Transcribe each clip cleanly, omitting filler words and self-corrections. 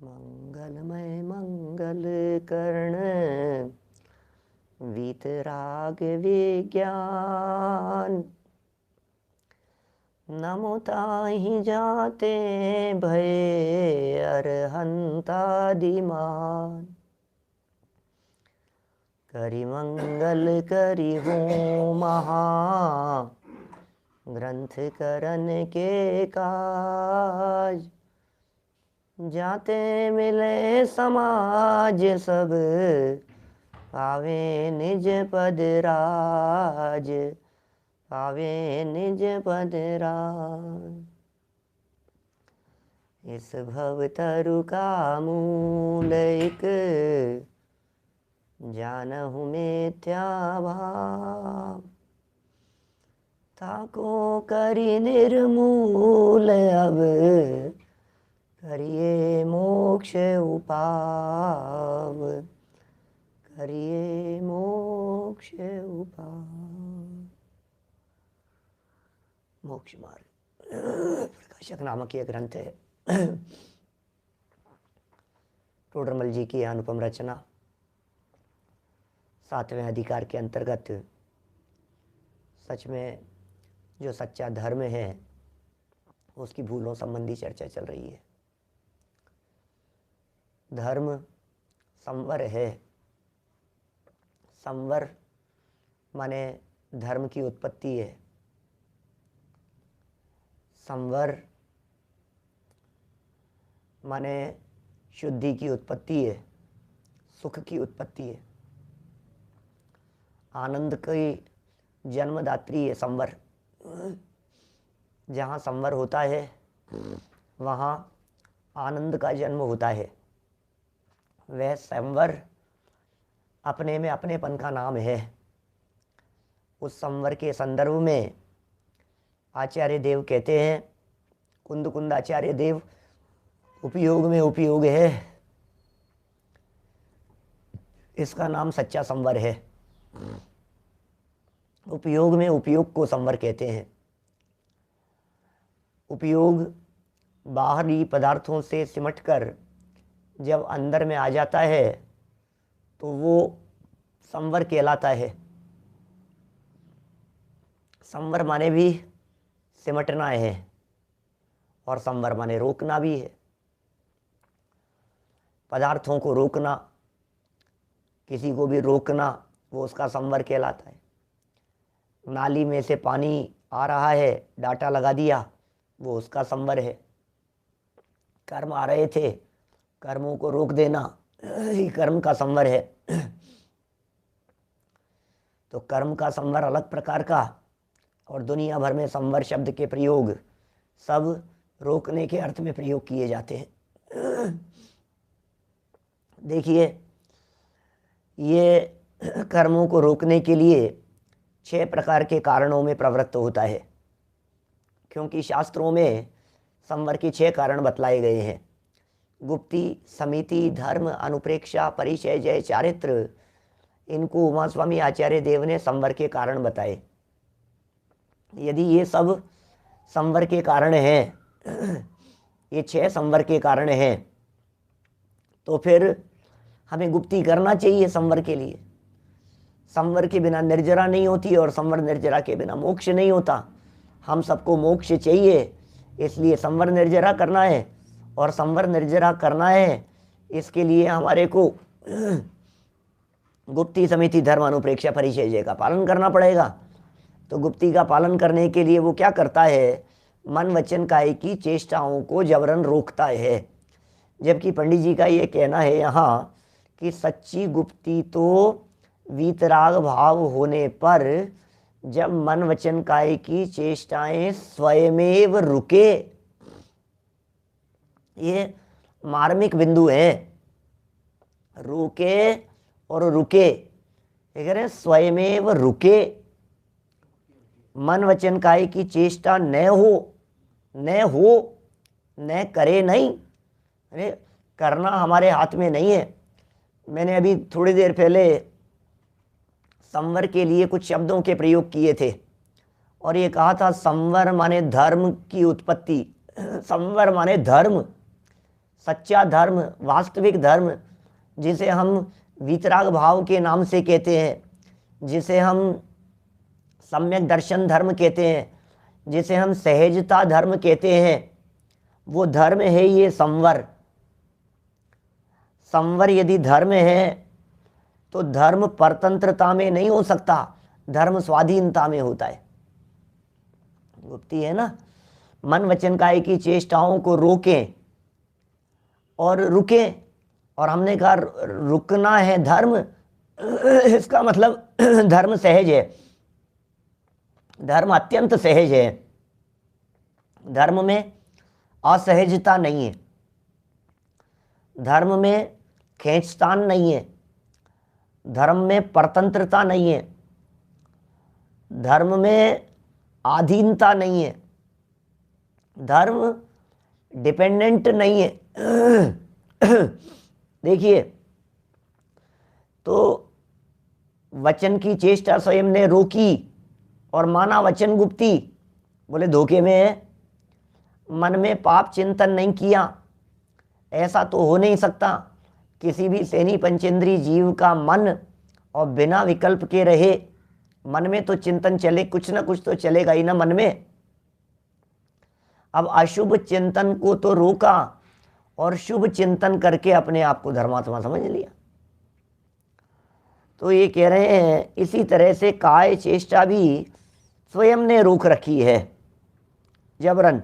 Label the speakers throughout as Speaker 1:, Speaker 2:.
Speaker 1: मंगलमय मंगल कर्ण वीतराग विज्ञान, नमो ताहि जाते भय अरहंतादिमान। करि मंगल करि हो महा ग्रंथ करन के काज, जाते मिले समाज सब पावे निज पद राज, पावे निज पद राज। इस भव तरु का मूल एक, जानहु मिथ्या भाव। ताको करि निर्मूल अब, करिए मोक्ष उपाव, करिए मोक्ष उपाव। मोक्ष मार्ग प्रकाशक नामक यह ग्रंथ है। टोडरमल जी की अनुपम रचना 7वें अधिकार के अंतर्गत सच में जो सच्चा धर्म है उसकी भूलों संबंधी चर्चा चल रही है। धर्म संवर है। संवर माने धर्म की उत्पत्ति है। संवर माने शुद्धि की उत्पत्ति है, सुख की उत्पत्ति है, आनंद की जन्मदात्री है संवर। जहाँ संवर होता है वहाँ आनंद का जन्म होता है। वह संवर अपने में अपनेपन का नाम है। उस संवर के संदर्भ में आचार्य देव कहते हैं, कुंद कुंद आचार्य देव, उपयोग में उपयोग है, इसका नाम सच्चा संवर है। उपयोग में उपयोग को संवर कहते हैं। उपयोग बाहरी पदार्थों से सिमटकर जब अंदर में आ जाता है तो वो संवर कहलाता है। संवर माने भी सिमटना है और संवर माने रोकना भी है। पदार्थों को रोकना, किसी को भी रोकना, वो उसका संवर कहलाता है। नाली में से पानी आ रहा है, डाटा लगा दिया, वो उसका संवर है। कर्म आ रहे थे, कर्मों को रोक देना ही कर्म का संवर है। तो कर्म का संवर अलग प्रकार का, और दुनिया भर में संवर शब्द के प्रयोग सब रोकने के अर्थ में प्रयोग किए जाते हैं। देखिए, ये कर्मों को रोकने के लिए 6 प्रकार के कारणों में प्रवृत्त होता है, क्योंकि शास्त्रों में संवर के 6 कारण बतलाए गए हैं। गुप्ति, समिति, धर्म, अनुप्रेक्षा, परिचय, जय, चारित्र। इनको उमा स्वामी आचार्य देव ने संवर के कारण बताए। यदि ये सब संवर के कारण हैं, ये 6 संवर के कारण हैं, तो फिर हमें गुप्ति करना चाहिए संवर के लिए। संवर के बिना निर्जरा नहीं होती और संवर निर्जरा के बिना मोक्ष नहीं होता। हम सबको मोक्ष चाहिए, इसलिए संवर निर्जरा करना है, और संवर निर्जरा करना है इसके लिए हमारे को गुप्ति, समिति, धर्म, अनुप्रेक्षा, परिचय, जय का पालन करना पड़ेगा। तो गुप्ति का पालन करने के लिए वो क्या करता है? मन, वचन, काय की चेष्टाओं को जबरन रोकता है। जबकि पंडित जी का ये कहना है यहाँ कि सच्ची गुप्ति तो वीतराग भाव होने पर, जब मन, वचन, काय की चेष्टाएं स्वयमेव रुके। ये मार्मिक बिंदु है। रुके और रुके, कह रहे स्वयमेव रुके। मन, वचन, काय की चेष्टा न हो, न करे नहीं। अरे करना हमारे हाथ में नहीं है। मैंने अभी थोड़ी देर पहले संवर के लिए कुछ शब्दों के प्रयोग किए थे, और ये कहा था संवर माने धर्म की उत्पत्ति। संवर माने धर्म। सच्चा धर्म, वास्तविक धर्म, जिसे हम वीतराग भाव के नाम से कहते हैं, जिसे हम सम्यक दर्शन धर्म कहते हैं, जिसे हम सहजता धर्म कहते हैं, वो धर्म है ये संवर। संवर यदि धर्म है तो धर्म परतंत्रता में नहीं हो सकता, धर्म स्वाधीनता में होता है। गुप्ती है ना, मन वचन काया की चेष्टाओं को रोकें और रुकें, और हमने कहा रुकना है धर्म, इसका मतलब धर्म सहज है, धर्म अत्यंत सहज है, धर्म में असहजता नहीं है, धर्म में खींचतान नहीं है, धर्म में परतंत्रता नहीं है, धर्म में आधीनता नहीं है, धर्म डिपेंडेंट नहीं है। देखिए, तो वचन की चेष्टा स्वयं ने रोकी और माना वचन गुप्ती, बोले धोखे में है, मन में पाप चिंतन नहीं किया, ऐसा तो हो नहीं सकता। किसी भी सेनी पंचेंद्री जीव का मन और बिना विकल्प के रहे, मन में तो चिंतन चले, कुछ ना कुछ तो चलेगा ही ना मन में। अब अशुभ चिंतन को तो रोका और शुभ चिंतन करके अपने आप को धर्मात्मा समझ लिया। तो ये कह रहे हैं इसी तरह से काय चेष्टा भी स्वयं ने रोक रखी है जबरन,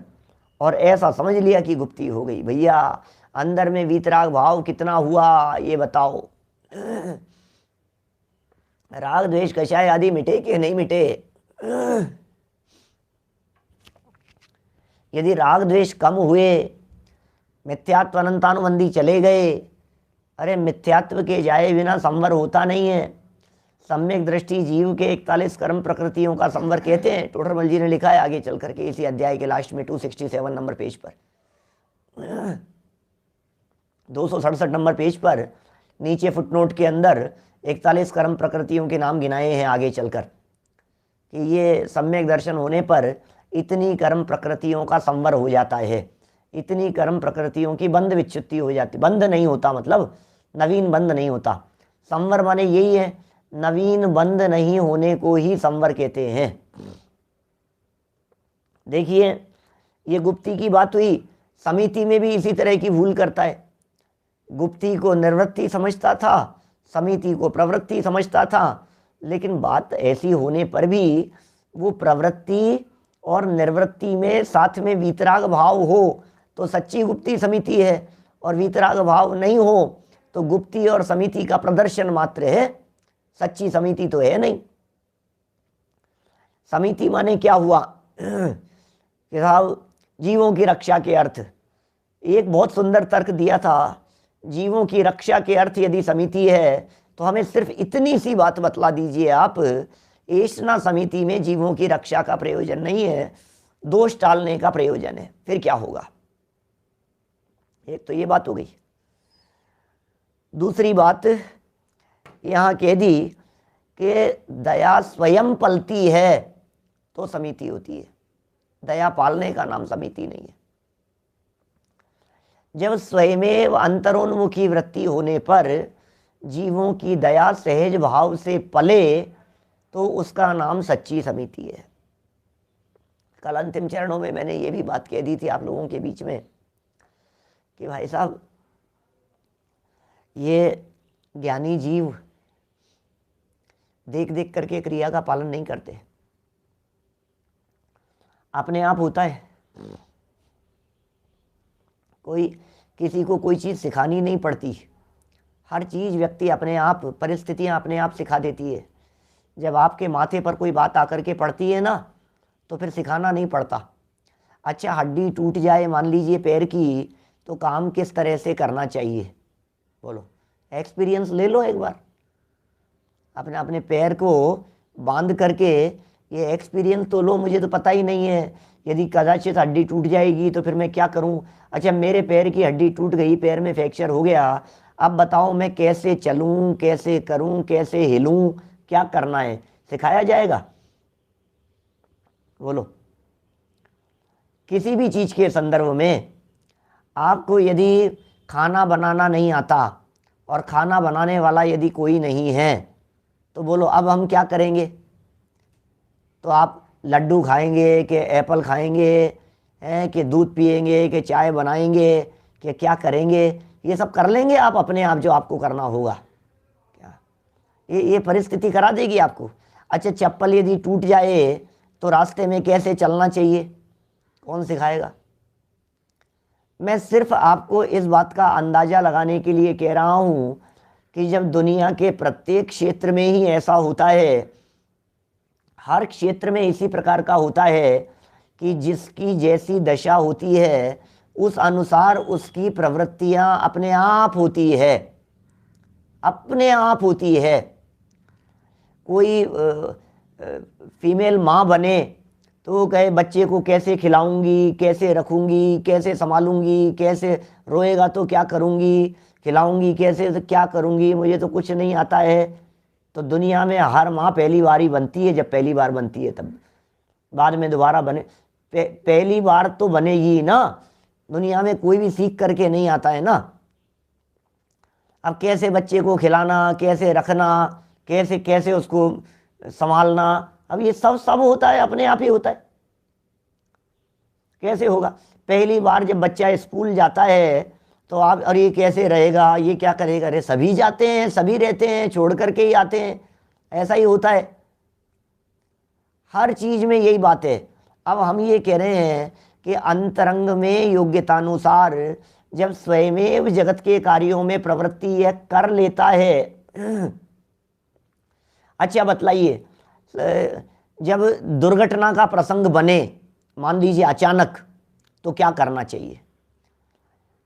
Speaker 1: और ऐसा समझ लिया कि गुप्ती हो गई। भैया अंदर में वीतराग भाव कितना हुआ ये बताओ। राग द्वेष कषाय आदि मिटे कि नहीं मिटे? यदि राग द्वेष कम हुए, मिथ्यात्व अनंतानुबंधी चले गए, अरे मिथ्यात्व के जाए बिना संवर होता नहीं है। सम्यक दृष्टि जीव के 41 कर्म प्रकृतियों का संवर कहते हैं। टोडरमल जी ने लिखा है आगे चल करके इसी अध्याय के लास्ट में 267 नंबर पेज पर, 267 नंबर पेज पर नीचे फुटनोट के अंदर 41 कर्म प्रकृतियों के नाम गिनाए हैं आगे चलकर, कि ये सम्यक दर्शन होने पर इतनी कर्म प्रकृतियों का संवर हो जाता है, इतनी कर्म प्रकृतियों की बंध विच्युति हो जाती। बंध नहीं होता मतलब नवीन बंध नहीं होता। संवर माने यही है, नवीन बंध नहीं होने को ही संवर कहते हैं। देखिए ये गुप्ती की बात हुई, समिति में भी इसी तरह की भूल करता है। गुप्ती को निर्वृत्ति समझता था, समिति को प्रवृत्ति समझता था, लेकिन बात ऐसी होने पर भी वो प्रवृत्ति और निर्वृत्ति में साथ में वीतराग भाव हो तो सच्ची गुप्ती समिति है, और वीतराग भाव नहीं हो तो गुप्ती और समिति का प्रदर्शन मात्र है, सच्ची समिति तो है नहीं। समिति माने क्या हुआ कि साहब जीवों की रक्षा के अर्थ, एक बहुत सुंदर तर्क दिया था, जीवों की रक्षा के अर्थ यदि समिति है तो हमें सिर्फ इतनी सी बात बतला दीजिए आप, ऐष्णा समिति में जीवों की रक्षा का प्रयोजन नहीं है, दोष टालने का प्रयोजन है, फिर क्या होगा? एक तो ये बात हो गई। दूसरी बात यहाँ कह दी कि दया स्वयं पलती है तो समिति होती है, दया पालने का नाम समिति नहीं है। जब स्वयमेव अंतरोन्मुखी वृत्ति होने पर जीवों की दया सहज भाव से पले तो उसका नाम सच्ची समिति है। कल अंतिम चरणों में मैंने ये भी बात कह दी थी आप लोगों के बीच में कि भाई साहब ये ज्ञानी जीव देख देख करके क्रिया का पालन नहीं करते, अपने आप होता है। कोई किसी को कोई चीज़ सिखानी नहीं पड़ती, हर चीज़ व्यक्ति अपने आप, परिस्थितियां अपने आप सिखा देती है। जब आपके माथे पर कोई बात आकर के पड़ती है ना तो फिर सिखाना नहीं पड़ता। अच्छा हड्डी टूट जाए मान लीजिए पैर की, तो काम किस तरह से करना चाहिए बोलो, एक्सपीरियंस ले लो एक बार, अपने अपने पैर को बांध करके ये एक्सपीरियंस तो लो। मुझे तो पता ही नहीं है, यदि कदाचित हड्डी टूट जाएगी तो फिर मैं क्या करूं? अच्छा मेरे पैर की हड्डी टूट गई, पैर में फ्रैक्चर हो गया, अब बताओ मैं कैसे चलूं, कैसे करूं, कैसे हिलूं, क्या करना है? सिखाया जाएगा बोलो? किसी भी चीज़ के संदर्भ में आपको यदि खाना बनाना नहीं आता और खाना बनाने वाला यदि कोई नहीं है तो बोलो अब हम क्या करेंगे? तो आप लड्डू खाएंगे कि एप्पल खाएंगे, हैं कि दूध पिएंगे कि चाय बनाएंगे कि क्या करेंगे? ये सब कर लेंगे आप अपने आप जो आपको करना होगा क्या? ये परिस्थिति करा देगी आपको। अच्छा, चप्पल यदि टूट जाए तो रास्ते में कैसे चलना चाहिए, कौन सिखाएगा? मैं सिर्फ आपको इस बात का अंदाज़ा लगाने के लिए कह रहा हूँ कि जब दुनिया के प्रत्येक क्षेत्र में ही ऐसा होता है, हर क्षेत्र में इसी प्रकार का होता है कि जिसकी जैसी दशा होती है उस अनुसार उसकी प्रवृत्तियां अपने आप होती है, अपने आप होती है। कोई फीमेल माँ बने तो कहे बच्चे को कैसे खिलाऊंगी, कैसे रखूंगी, कैसे संभालूंगी, कैसे रोएगा तो क्या करूंगी, खिलाऊंगी कैसे तो क्या करूंगी, मुझे तो कुछ नहीं आता है। तो दुनिया में हर माँ पहली बार ही बनती है, जब पहली बार बनती है तब, बाद में दोबारा बने पहली बार तो बनेगी ना। दुनिया में कोई भी सीख करके नहीं आता है ना। अब कैसे बच्चे को खिलाना, कैसे रखना, कैसे कैसे उसको संभालना, अब ये सब होता है, अपने आप ही होता है। कैसे होगा? पहली बार जब बच्चा स्कूल जाता है तो आप अरे ये कैसे रहेगा, ये क्या करेगा? अरे सभी जाते हैं, सभी रहते हैं, छोड़ करके ही आते हैं, ऐसा ही होता है। हर चीज में यही बात है। अब हम ये कह रहे हैं कि अंतरंग में योग्यतानुसार जब स्वयमेव जगत के कार्यों में प्रवृत्ति यह कर लेता है। अच्छा बतलाइए, जब दुर्घटना का प्रसंग बने, मान लीजिए अचानक, तो क्या करना चाहिए?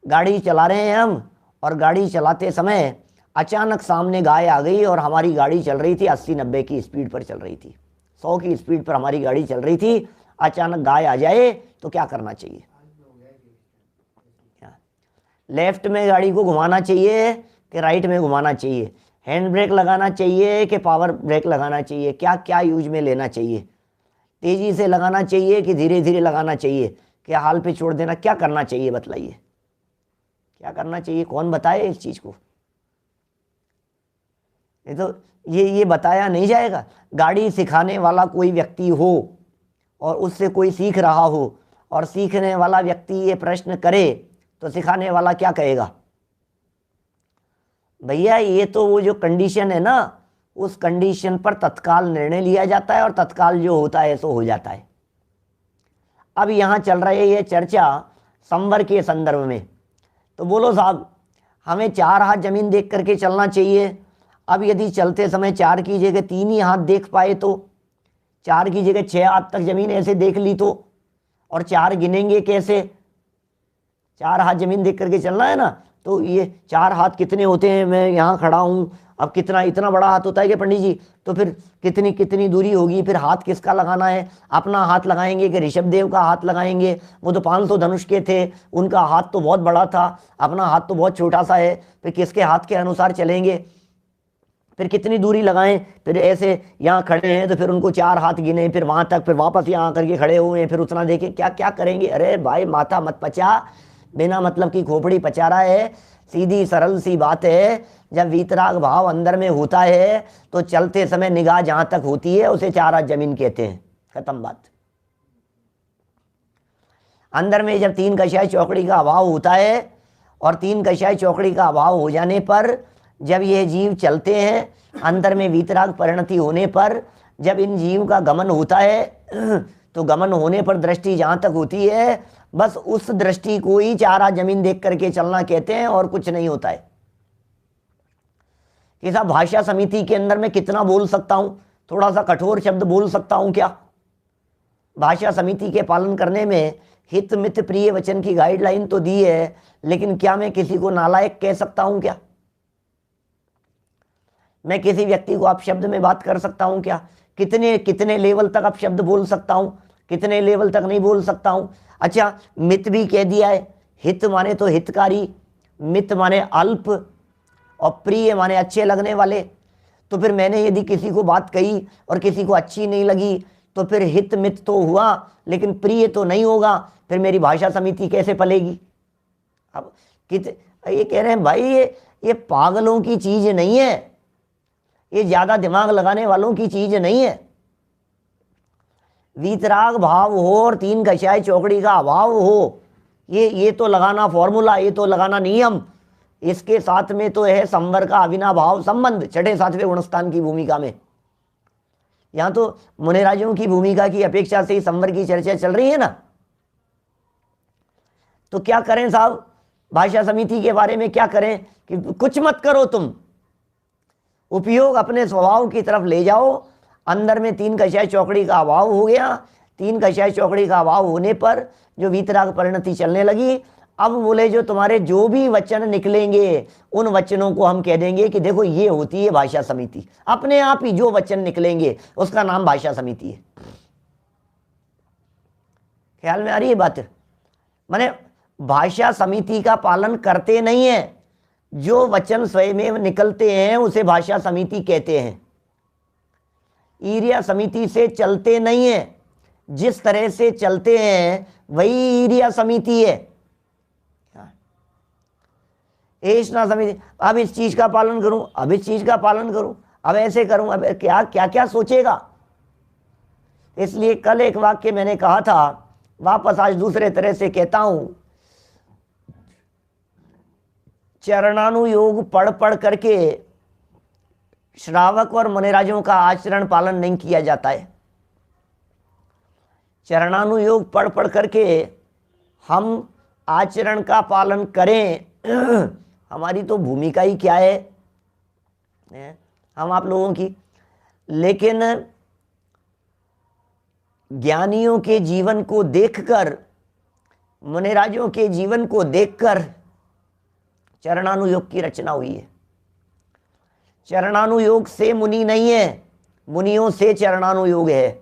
Speaker 1: गाड़ी चला रहे हैं हम और गाड़ी चलाते समय अचानक सामने गाय आ गई और हमारी गाड़ी चल रही थी 80-90 की स्पीड पर चल रही थी, 100 की स्पीड पर हमारी गाड़ी चल रही थी, अचानक गाय आ जाए तो क्या करना चाहिए? लेफ्ट में गाड़ी को घुमाना चाहिए कि राइट में घुमाना चाहिए? हैंड ब्रेक लगाना चाहिए कि पावर ब्रेक लगाना चाहिए? क्या क्या यूज में लेना चाहिए? तेजी से लगाना चाहिए कि धीरे धीरे लगाना चाहिए? क्या हाल पे छोड़ देना? क्या करना चाहिए बतलाइए, क्या करना चाहिए? कौन बताए इस चीज को? नहीं तो ये बताया नहीं जाएगा। गाड़ी सिखाने वाला कोई व्यक्ति हो और उससे कोई सीख रहा हो और सीखने वाला व्यक्ति ये प्रश्न करे तो सिखाने वाला क्या कहेगा? भैया ये तो वो जो कंडीशन है ना, उस कंडीशन पर तत्काल निर्णय लिया जाता है और तत्काल जो होता है सो हो जाता है। अब यहाँ चल रही है ये चर्चा संवर के संदर्भ में, तो बोलो साहब हमें 4 हाथ जमीन देख करके चलना चाहिए। अब यदि चलते समय 4 की जगह 3 ही हाथ देख पाए तो, 4 की जगह 6 हाथ तक जमीन ऐसे देख ली तो, और 4 गिनेंगे कैसे? 4 हाथ जमीन देख करके चलना है ना, तो ये 4 हाथ कितने होते हैं? मैं यहाँ खड़ा हूँ, अब कितना, इतना बड़ा हाथ होता है क्या पंडित जी? तो फिर कितनी कितनी दूरी होगी? फिर हाथ किसका लगाना है? अपना हाथ लगाएंगे कि ऋषभ देव का हाथ लगाएंगे? वो तो 500 धनुष के थे, उनका हाथ तो बहुत बड़ा था, अपना हाथ तो बहुत छोटा सा है। फिर किसके हाथ के अनुसार चलेंगे? फिर कितनी दूरी लगाएं? फिर ऐसे यहाँ खड़े हैं तो फिर उनको 4 हाथ गिने, फिर वहां तक, फिर वापस यहाँ करके खड़े हुए हैं, फिर उतना देखें, क्या क्या करेंगे? अरे भाई माथा मत पचा, बिना मतलब की खोपड़ी पचा रहा है। सीधी सरल सी बात है, जब वीतराग भाव अंदर में होता है तो चलते समय निगाह जहां तक होती है उसे 4 हाथ जमीन कहते हैं, खत्म बात। अंदर में जब 3 कषाय चौकड़ी का अभाव होता है और 3 कषाय चौकड़ी का अभाव हो जाने पर जब ये जीव चलते हैं, अंदर में वीतराग परिणति होने पर जब इन जीव का गमन होता है तो गमन होने पर दृष्टि जहां तक होती है, बस उस दृष्टि को ही 4 हाथ जमीन देख करके चलना कहते हैं, और कुछ नहीं होता है। कि साहब भाषा समिति के अंदर मैं कितना बोल सकता हूं? थोड़ा सा कठोर शब्द बोल सकता हूं क्या? भाषा समिति के पालन करने में हित मित प्रिय वचन की गाइडलाइन तो दी है, लेकिन क्या मैं किसी को नालायक कह सकता हूं क्या? मैं किसी व्यक्ति को अपशब्द में बात कर सकता हूं क्या? कितने कितने लेवल तक अपशब्द बोल सकता हूं, कितने लेवल तक नहीं बोल सकता हूं? अच्छा, मित भी कह दिया है। हित माने तो हितकारी, मित माने अल्प, और प्रिय माने अच्छे लगने वाले। तो फिर मैंने यदि किसी को बात कही और किसी को अच्छी नहीं लगी तो फिर हित मित तो हुआ लेकिन प्रिय तो नहीं होगा, फिर मेरी भाषा समिति कैसे पलेगी? अब ये कह रहे हैं भाई ये पागलों की चीज नहीं है, ये ज्यादा दिमाग लगाने वालों की चीज नहीं है। वीतराग भाव हो और तीन कषाय चौकड़ी का अभाव हो, ये तो लगाना फॉर्मूला, ये तो लगाना नियम। इसके साथ में तो है संवर का अविनाभाव संबंध छठे सातवें गुणस्थान की भूमिका में। यहां तो मुनिराजों की भूमिका की अपेक्षा से ही संवर की चर्चा चल रही है ना। तो क्या करें साहब, भाषा समिति के बारे में क्या करें कि कुछ मत करो तुम, उपयोग अपने स्वभाव की तरफ ले जाओ। अंदर में तीन कषाय चौकड़ी का अभाव हो गया, तीन कषाय चौकड़ी का अभाव होने पर जो वीतराग परिणति चलने लगी। अब बोले जो तुम्हारे जो भी वचन निकलेंगे उन वचनों को हम कह देंगे कि देखो ये होती है भाषा समिति। अपने आप ही जो वचन निकलेंगे उसका नाम भाषा समिति है। ख्याल में आ रही है बात? माने भाषा समिति का पालन करते नहीं है, जो वचन स्वयं निकलते हैं उसे भाषा समिति कहते हैं। ईर्या समिति से चलते नहीं है, जिस तरह से चलते हैं वही ईर्या समिति है। ऐसा समिति, अब इस चीज का पालन करूं, अब इस चीज का पालन करूं, अब ऐसे करूं, अब क्या क्या क्या सोचेगा। इसलिए कल एक वाक्य मैंने कहा था, वापस आज दूसरे तरह से कहता हूं। चरणानुयोग पढ़ पढ़ करके श्रावक और मुनिराजों का आचरण पालन नहीं किया जाता है। चरणानुयोग पढ़ पढ़ करके हम आचरण का पालन करें, हमारी तो भूमिका ही क्या है हम आप लोगों की। लेकिन ज्ञानियों के जीवन को देखकर, मुनिराजों के जीवन को देखकर चरणानुयोग की रचना हुई है। चरणानुयोग से मुनि नहीं है, मुनियों से चरणानुयोग है।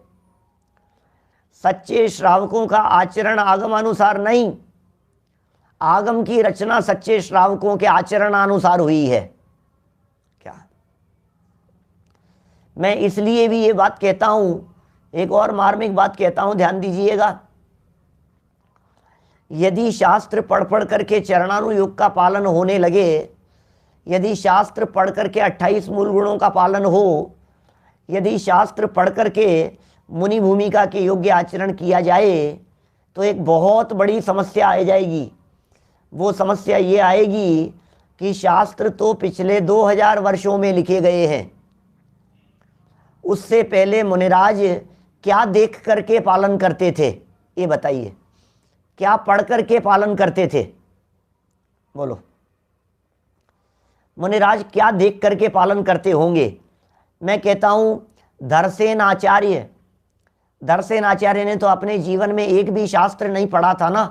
Speaker 1: सच्चे श्रावकों का आचरण आगम अनुसार नहीं, आगम की रचना सच्चे श्रावकों के आचरणानुसार हुई है। क्या मैं इसलिए भी ये बात कहता हूं, एक और मार्मिक बात कहता हूं, ध्यान दीजिएगा। यदि शास्त्र पढ़ पढ़ करके चरणानुयोग का पालन होने लगे, यदि शास्त्र पढ़ करके 28 मूल गुणों का पालन हो, यदि शास्त्र पढ़ करके मुनि भूमिका के योग्य आचरण किया जाए, तो एक बहुत बड़ी समस्या आ जाएगी। वो समस्या ये आएगी कि शास्त्र तो पिछले 2000 वर्षों में लिखे गए हैं, उससे पहले मुनिराज क्या देख करके पालन करते थे, ये बताइए। क्या पढ़ करके पालन करते थे? बोलो, मुनिराज क्या देख करके पालन करते होंगे? मैं कहता हूं धरसेन आचार्य, धरसेन आचार्य ने तो अपने जीवन में एक भी शास्त्र नहीं पढ़ा था ना,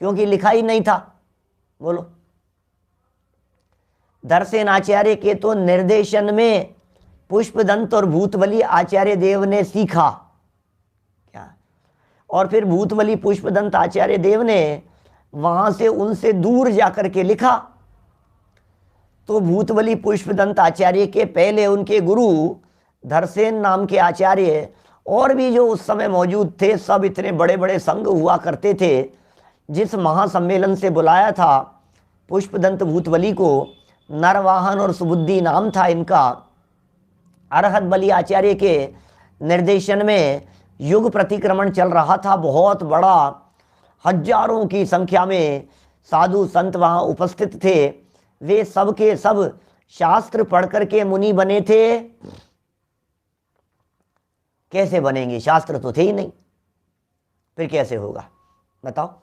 Speaker 1: क्योंकि लिखा ही नहीं था। बोलो, धरसेन आचार्य के तो निर्देशन में पुष्पदंत और भूतवली आचार्य देव ने सीखा। क्या? और फिर भूतवली पुष्पदंत आचार्य देव ने वहां से उनसे दूर जाकर के लिखा। तो भूतवली पुष्पदंत आचार्य के पहले उनके गुरु धरसेन नाम के आचार्य और भी जो उस समय मौजूद थे, सब इतने बड़े बड़े संघ हुआ करते थे। जिस महासम्मेलन से बुलाया था पुष्पदंत भूतवली को, नरवाहन और सुबुद्धि नाम था इनका। अरहत बली आचार्य के निर्देशन में युग प्रतिक्रमण चल रहा था, बहुत बड़ा, हजारों की संख्या में साधु संत वहां उपस्थित थे। वे सब के सब शास्त्र पढ़ करके मुनि बने थे। कैसे बनेंगे? शास्त्र तो थे ही नहीं, फिर कैसे होगा बताओ?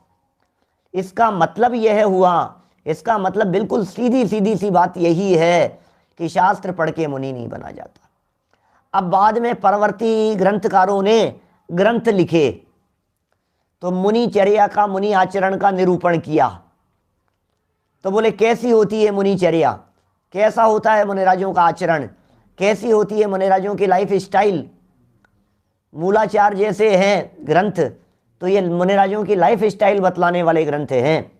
Speaker 1: इसका मतलब यह हुआ, इसका मतलब बिल्कुल सीधी सीधी सी बात यही है कि शास्त्र पढ़ के मुनि नहीं बना जाता। अब बाद में परवर्ती ग्रंथकारों ने ग्रंथ लिखे तो मुनिचर्या का, मुनि आचरण का निरूपण किया। तो बोले कैसी होती है मुनिचर्या, कैसा होता है मुनिराजों का आचरण, कैसी होती है मुनिराजों की लाइफ स्टाइल। मूलाचार जैसे हैं ग्रंथ, तो ये मुनिराजों की लाइफ स्टाइल बतलाने वाले ग्रंथ हैं।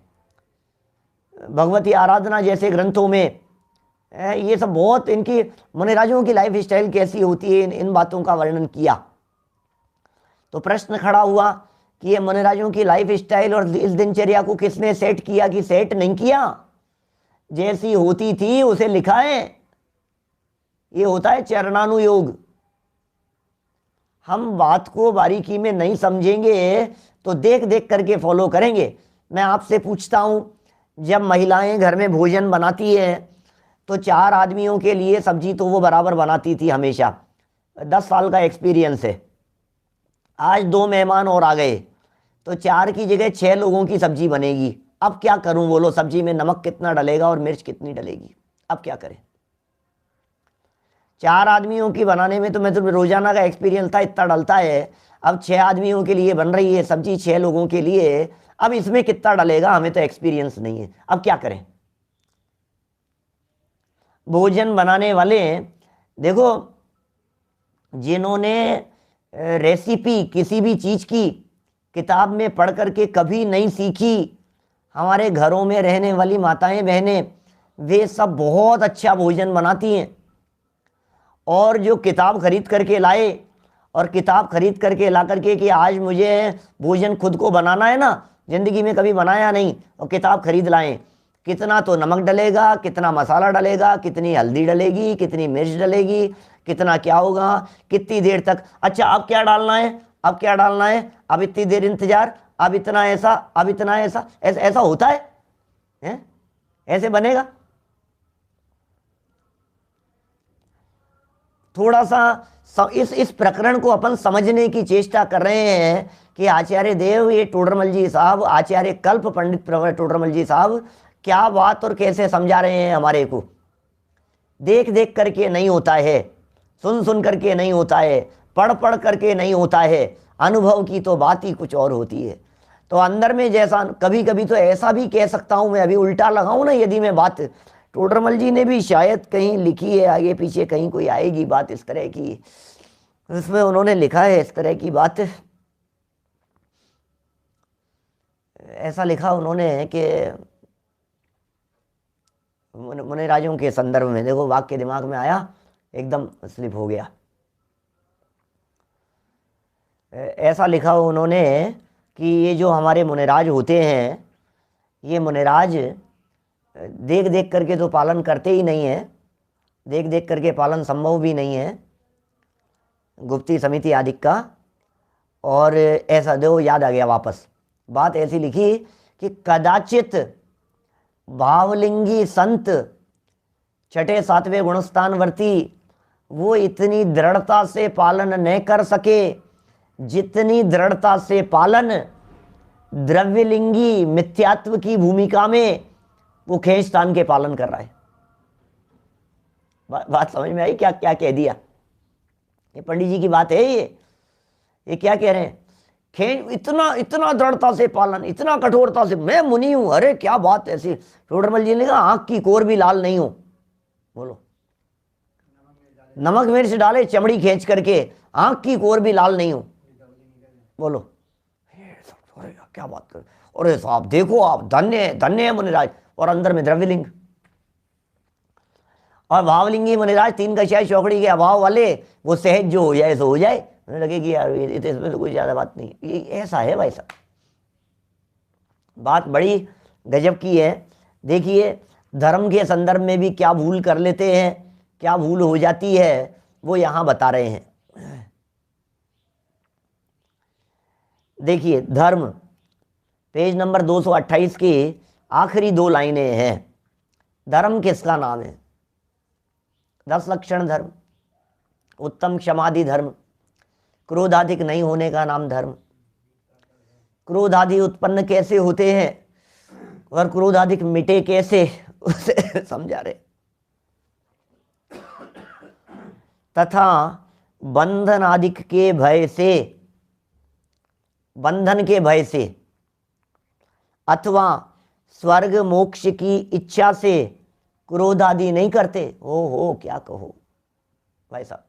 Speaker 1: भगवती आराधना जैसे ग्रंथों में ये सब बहुत, इनकी मुनिराजों की लाइफ स्टाइल कैसी होती है, इन बातों का वर्णन किया। तो प्रश्न खड़ा हुआ कि ये मुनिराजों की लाइफ स्टाइल और इस दिनचर्या को किसने सेट किया कि सेट नहीं किया? जैसी होती थी उसे लिखा है। ये होता है चरणानुयोग। हम बात को बारीकी में नहीं समझेंगे तो देख देख करके फॉलो करेंगे। मैं आपसे पूछता हूं, जब महिलाएं घर में भोजन बनाती है तो 4 आदमियों के लिए सब्जी तो वो बराबर बनाती थी हमेशा। 10 साल का एक्सपीरियंस है। आज 2 मेहमान और आ गए तो 4 की जगह 6 लोगों की सब्जी बनेगी। अब क्या करूं बोलो, सब्जी में नमक कितना डलेगा और मिर्च कितनी डलेगी, अब क्या करें। 4 आदमियों की बनाने में तो मैं तो रोजाना का एक्सपीरियंस था, इतना डलता है। अब 6 आदमियों के लिए बन रही है सब्जी, 6 लोगों के लिए, अब इसमें कितना डलेगा, हमें तो एक्सपीरियंस नहीं है, अब क्या करें। भोजन बनाने वाले देखो, जिन्होंने रेसिपी किसी भी चीज की किताब में पढ़ करके कभी नहीं सीखी, हमारे घरों में रहने वाली माताएं बहनें, वे सब बहुत अच्छा भोजन बनाती हैं। और जो किताब खरीद करके लाए, और किताब खरीद करके ला करके कि आज मुझे भोजन खुद को बनाना है ना, जिंदगी में कभी बनाया नहीं, और किताब खरीद लाएं, कितना तो नमक डलेगा, कितना मसाला डलेगा, कितनी हल्दी डलेगी, कितनी मिर्च डलेगी, कितना क्या होगा, कितनी देर तक, अच्छा अब क्या डालना है, अब क्या डालना है, अब इतनी देर इंतजार, अब इतना ऐसा, अब इतना ऐसा, ऐसा होता है? ऐसे बनेगा? थोड़ा सा इस प्रकरण को अपन समझने की चेष्टा कर रहे हैं कि आचार्य देव, ये टोडरमल जी साहब, आचार्य कल्प पंडित प्रवर टोडरमल जी साहब क्या बात और कैसे समझा रहे हैं हमारे को। देख देख करके नहीं होता है, सुन सुन करके नहीं होता है, पढ़ पढ़ करके नहीं होता है, अनुभव की तो बात ही कुछ और होती है। तो अंदर में जैसा, कभी कभी तो ऐसा भी कह सकता हूं मैं, अभी उल्टा लगाऊं ना यदि मैं बात, टोडरमल जी ने भी शायद कहीं लिखी है, आगे पीछे कहीं कोई आएगी बात इस तरह की, उसमें उन्होंने लिखा है इस तरह की बात, ऐसा लिखा उन्होंने कि मुनिराजों के संदर्भ में, देखो वाक्य दिमाग में आया, एकदम स्लिप हो गया। ऐसा लिखा उन्होंने कि ये जो हमारे मुनिराज होते हैं, ये मुनिराज देख देख करके तो पालन करते ही नहीं है, देख देख करके पालन संभव भी नहीं है, गुप्ती समिति आदि का। और ऐसा देखो याद आ गया वापस, बात ऐसी लिखी कि कदाचित भावलिंगी संत 6ठे 7वें गुणस्थानवर्ती वो इतनी दृढ़ता से पालन न कर सके जितनी दृढ़ता से पालन द्रव्यलिंगी मिथ्यात्व की भूमिका में वो खेचतान के पालन कर रहा है। बात समझ में आई? क्या क्या कह दिया, ये पंडित जी की बात है। ये क्या कह रहे हैं, इतना इतना दृढ़ता से पालन, इतना कठोरता से, मैं मुनि हूं, अरे क्या बात ऐसी। टोडरमल जी ने कहा आंख की कोर भी लाल नहीं हो, बोलो नमक मिर्च डाले चमड़ी खींच करके, आंख की कोर भी लाल नहीं हो, बोलो अरे क्या बात कर, अरे साहब देखो आप धन्य धन्य है मुनिराज, और अंदर में द्रव्यलिंग और भावलिंगी मुनिराज, 3 कक्षाएं चौकड़ी के अभाव वाले, वो सहज जो हो जाए सो हो जाए, लगेगी यार इसमें तो कोई ज्यादा बात नहीं। ये ऐसा है भाई साहब, बात बड़ी गजब की है। देखिए धर्म के संदर्भ में भी क्या भूल कर लेते हैं, क्या भूल हो जाती है, वो यहां बता रहे हैं। देखिए धर्म, पेज नंबर 228 की आखिरी 2 लाइनें हैं। धर्म किसका नाम है? 10 लक्षण धर्म, उत्तम क्षमादि धर्म, क्रोधाधिक नहीं होने का नाम धर्म, क्रोधादि उत्पन्न कैसे होते हैं और क्रोधाधिक मिटे कैसे, उसे समझा रहे। तथा बंधन आदिक के भय से, बंधन के भय से अथवा स्वर्ग मोक्ष की इच्छा से क्रोध आदि नहीं करते। हो क्या कहो भाई साहब,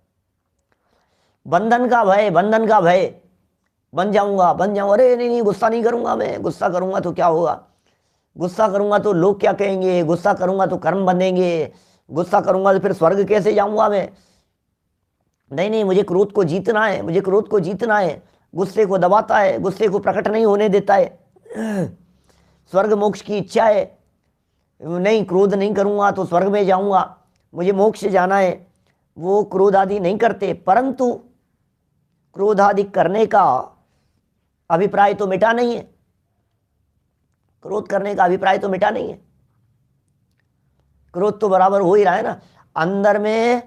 Speaker 1: बंधन का भय, बंधन का भय, बन जाऊंगा, अरे नहीं गुस्सा नहीं करूंगा मैं, गुस्सा करूंगा तो क्या होगा, गुस्सा करूंगा तो लोग क्या कहेंगे, गुस्सा करूंगा तो कर्म बनेंगे, गुस्सा करूंगा तो फिर स्वर्ग कैसे जाऊंगा मैं। नहीं मुझे क्रोध को जीतना है, मुझे क्रोध को जीतना है, गुस्से को दबाता है, गुस्से को प्रकट नहीं होने देता है, स्वर्ग मोक्ष की इच्छा है, नहीं क्रोध नहीं करूँगा तो स्वर्ग में जाऊँगा, मुझे मोक्ष जाना है, वो क्रोध आदि नहीं करते। परंतु क्रोध आदि करने का अभिप्राय तो मिटा नहीं है, क्रोध करने का अभिप्राय तो मिटा नहीं है, क्रोध तो बराबर हो ही रहा है ना, अंदर में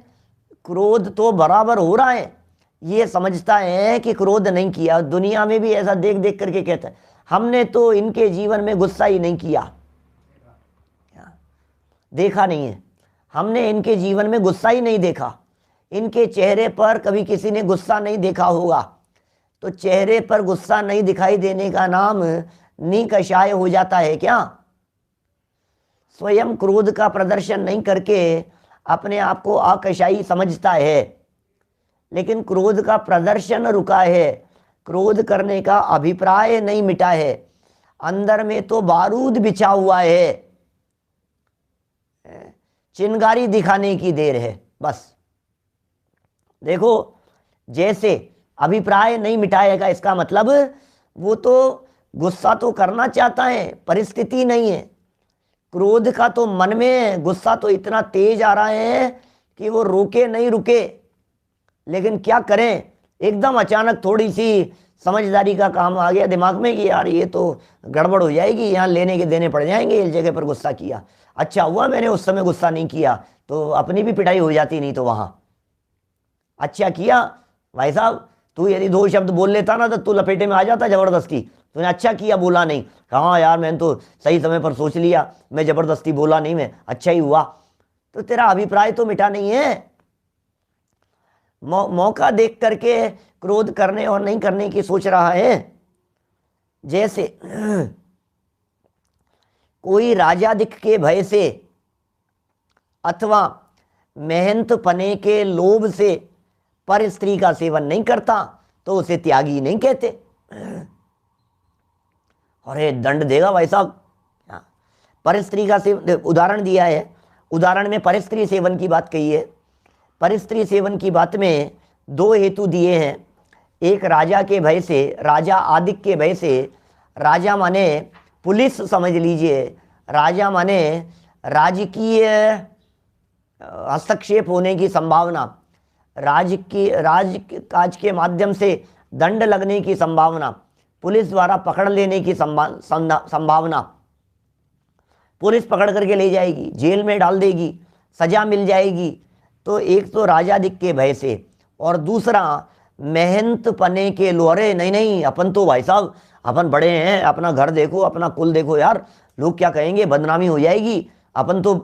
Speaker 1: क्रोध तो बराबर हो रहा है। ये समझता है कि क्रोध नहीं किया, दुनिया में भी ऐसा देख देख करके कहता है हमने तो इनके जीवन में गुस्सा ही नहीं किया, देखा नहीं है, हमने इनके जीवन में गुस्सा ही नहीं देखा, इनके चेहरे पर कभी किसी ने गुस्सा नहीं देखा होगा। तो चेहरे पर गुस्सा नहीं दिखाई देने का नाम निकषाय हो जाता है क्या? स्वयं क्रोध का प्रदर्शन नहीं करके अपने आप को अकषाई समझता है, लेकिन क्रोध का प्रदर्शन रुका है, क्रोध करने का अभिप्राय नहीं मिटा है, अंदर में तो बारूद बिछा हुआ है, चिंगारी दिखाने की देर है बस। देखो, जैसे अभिप्राय नहीं मिटाएगा इसका मतलब वो तो गुस्सा तो करना चाहता है, परिस्थिति नहीं है। क्रोध का तो मन में गुस्सा तो इतना तेज आ रहा है कि वो रोके नहीं रुके, लेकिन क्या करें, एकदम अचानक थोड़ी सी समझदारी का काम आ गया दिमाग में कि यार ये तो गड़बड़ हो जाएगी, यहाँ लेने के देने पड़ जाएंगे, इस जगह पर गुस्सा किया, अच्छा हुआ मैंने उस समय गुस्सा नहीं किया तो अपनी भी पिटाई हो जाती, नहीं तो वहाँ अच्छा किया भाई साहब, तू यदि 2 शब्द बोल लेता ना तो तू लपेटे में आ जाता जबरदस्ती, तूने अच्छा किया बोला नहीं, हाँ यार मैंने तो सही समय पर सोच लिया, मैं जबरदस्ती बोला नहीं, मैं अच्छा ही हुआ। तो तेरा अभिप्राय तो मिटा नहीं है, मौका देख करके क्रोध करने और नहीं करने की सोच रहा है। जैसे कोई राजाधिक के भय से अथवा मेहनत पने के लोभ से पर स्त्री का सेवन नहीं करता तो उसे त्यागी नहीं कहते। अरे दंड देगा भाई साहब, पर स्त्री का सेवन, उदाहरण दिया है, उदाहरण में पर स्त्री सेवन की बात कही है। पर स्त्री सेवन की बात में 2 हेतु दिए हैं, एक राजा के भय से, राजा आदिक के भय से, राजा माने पुलिस समझ लीजिए, राजा माने राजकीय हस्तक्षेप होने की संभावना, राजकाज के माध्यम से दंड लगने की संभावना, पुलिस द्वारा पकड़ लेने की संभावना, पुलिस पकड़ करके ले जाएगी, जेल में डाल देगी, सजा मिल जाएगी। तो एक तो राजाधिक के भय से, और दूसरा मेहनत पने के लोरे, नहीं नहीं अपन तो भाई साहब अपन बड़े हैं, अपना घर देखो, अपना कुल देखो यार, लोग क्या कहेंगे, बदनामी हो जाएगी, अपन तो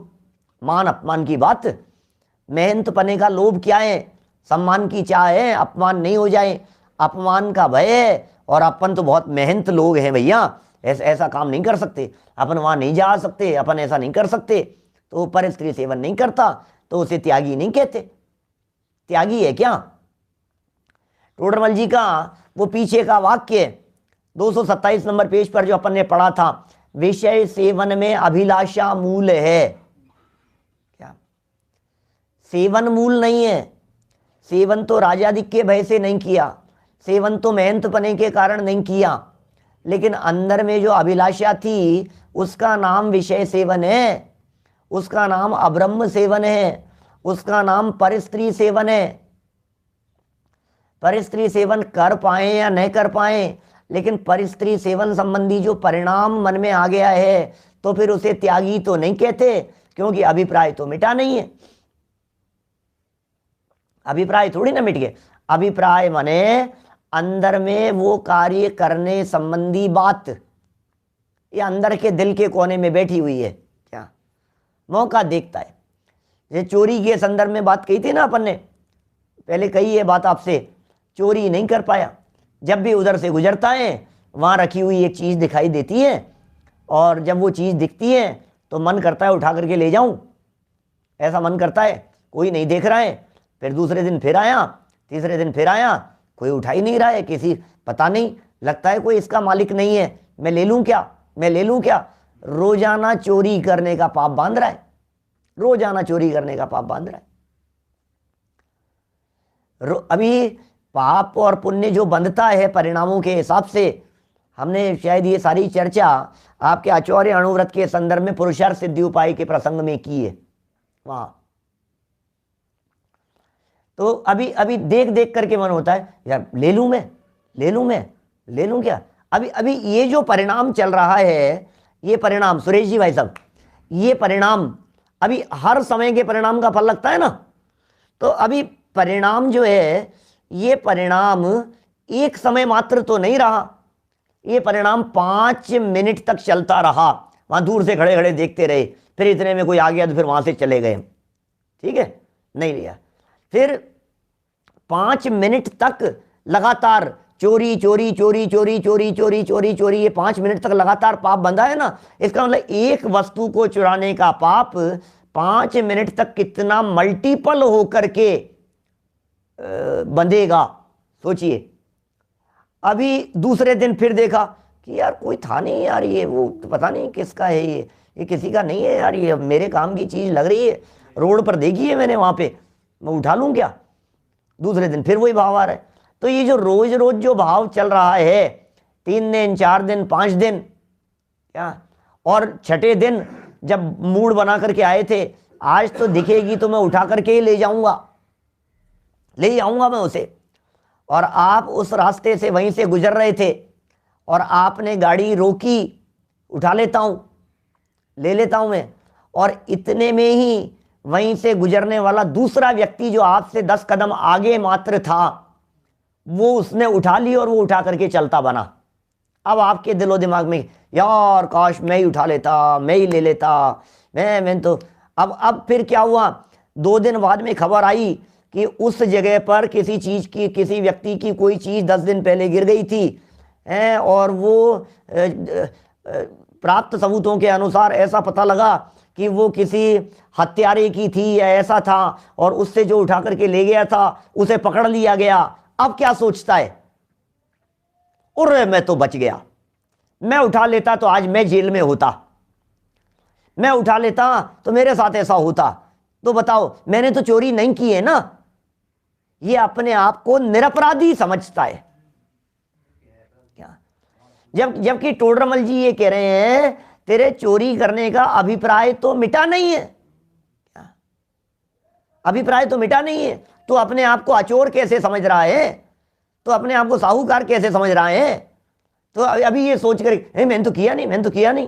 Speaker 1: मान अपमान की बात। मेहनत पने का लोभ क्या है, सम्मान की चाह है, अपमान नहीं हो जाए, अपमान का भय है, और अपन तो बहुत मेहनत लोग हैं भैया, ऐसा काम नहीं कर सकते, अपन वहाँ नहीं जा सकते, अपन ऐसा नहीं कर सकते, तो पर स्त्री सेवन नहीं करता तो उसे त्यागी नहीं कहते। त्यागी है क्या? टोडरमल जी का वो पीछे का वाक्य 227 नंबर पेज पर जो अपन ने पढ़ा था, विषय सेवन में अभिलाषा मूल है। क्या सेवन मूल नहीं है? सेवन तो राजाधिक के भय से नहीं किया, सेवन तो मेहनत पने के कारण नहीं किया, लेकिन अंदर में जो अभिलाषा थी उसका नाम विषय सेवन है, उसका नाम अब्रह्म सेवन है, उसका नाम परस्त्री सेवन है। परस्त्री सेवन कर पाए या नहीं कर पाए, लेकिन परस्त्री सेवन संबंधी जो परिणाम मन में आ गया है तो फिर उसे त्यागी तो नहीं कहते, क्योंकि अभिप्राय तो मिटा नहीं है। अभिप्राय थोड़ी ना मिट गए, अभिप्राय माने अंदर में वो कार्य करने संबंधी बात, ये अंदर के दिल के कोने में बैठी हुई है, क्या मौका देखता है। ये चोरी के संदर्भ में बात कही थी ना अपन ने, पहले कही है बात आपसे, चोरी नहीं कर पाया, जब भी उधर से गुजरता है वहाँ रखी हुई एक चीज़ दिखाई देती है, और जब वो चीज़ दिखती है तो मन करता है उठा करके ले जाऊं, ऐसा मन करता है, कोई नहीं देख रहा है। फिर दूसरे दिन फिर आया, तीसरे दिन फिर आया, कोई उठा ही नहीं रहा है, किसी पता नहीं, लगता है कोई इसका मालिक नहीं है, मैं ले लूं क्या, मैं ले लूं क्या। रोजाना चोरी करने का पाप बांध रहा है, रोजाना चोरी करने का पाप बांध रहा है। अभी पाप और पुण्य जो बंधता है परिणामों के हिसाब से, हमने शायद ये सारी चर्चा आपके आचौर्य अणुव्रत के संदर्भ में पुरुषार्थ सिद्धि उपाय के प्रसंग में की है वहां। तो अभी अभी देख देख करके मन होता है यार ले लूं मैं, ले लूं मैं, ले लूं क्या। अभी अभी ये जो परिणाम चल रहा है, ये परिणाम सुरेश जी भाई साहब, ये परिणाम अभी हर समय के परिणाम का फल लगता है ना। तो अभी परिणाम जो है, ये परिणाम एक समय मात्र तो नहीं रहा, ये परिणाम 5 मिनट तक चलता रहा। वहां दूर से खड़े खड़े देखते रहे, फिर इतने में कोई आ गया तो फिर वहां से चले गए, ठीक है, नहीं लिया। फिर 5 मिनट तक लगातार चोरी चोरी चोरी चोरी चोरी चोरी चोरी चोरी, ये 5 मिनट तक लगातार पाप बंधा है ना। इसका मतलब एक वस्तु को चुराने का पाप 5 मिनट तक कितना मल्टीपल होकर के बंधेगा, सोचिए। अभी दूसरे दिन फिर देखा कि यार कोई था नहीं यार, ये वो पता नहीं किसका है, ये किसी का नहीं है यार, ये मेरे काम की चीज लग रही है, रोड पर देखी है मैंने, वहां पे मैं उठा लूं क्या। दूसरे दिन फिर वही भाव आ रहा है। तो ये जो रोज रोज जो भाव चल रहा है, 3 दिन 4 दिन 5 दिन क्या, और छठे दिन जब मूड बना करके आए थे, आज तो दिखेगी तो मैं उठा करके ही ले जाऊंगा, ले जाऊंगा मैं उसे। और आप उस रास्ते से वहीं से गुजर रहे थे और आपने गाड़ी रोकी, उठा लेता हूं, ले लेता हूं मैं। और इतने में ही वहीं से गुजरने वाला दूसरा व्यक्ति जो आपसे 10 कदम आगे मात्र था, वो उसने उठा ली और वो उठा करके चलता बना। अब आपके दिलो दिमाग में यार काश मैं ही उठा लेता, मैं ही ले लेता, मैं तो। अब फिर क्या हुआ, 2 दिन बाद में खबर आई कि उस जगह पर किसी चीज की, किसी व्यक्ति की कोई चीज 10 दिन पहले गिर गई थी, और वो प्राप्त सबूतों के अनुसार ऐसा पता लगा कि वो किसी हत्यारे की थी या ऐसा था, और उससे जो उठा करके ले गया था उसे पकड़ लिया गया। अब क्या सोचता है, अरे मैं तो बच गया, मैं उठा लेता तो आज मैं जेल में होता, मैं उठा लेता तो मेरे साथ ऐसा होता। तो बताओ, मैंने तो चोरी नहीं की है ना। ये अपने आप को निरपराधी समझता है क्या। जबकि टोडरमल जी ये कह रहे हैं तेरे चोरी करने का अभिप्राय तो मिटा नहीं है क्या, अभिप्राय तो मिटा नहीं है। तो अपने आप को अचोर कैसे समझ रहा है, तो अपने आप को साहूकार कैसे समझ रहा है। तो अभी ये सोच कर मैंने तो किया नहीं, मैंने तो किया नहीं,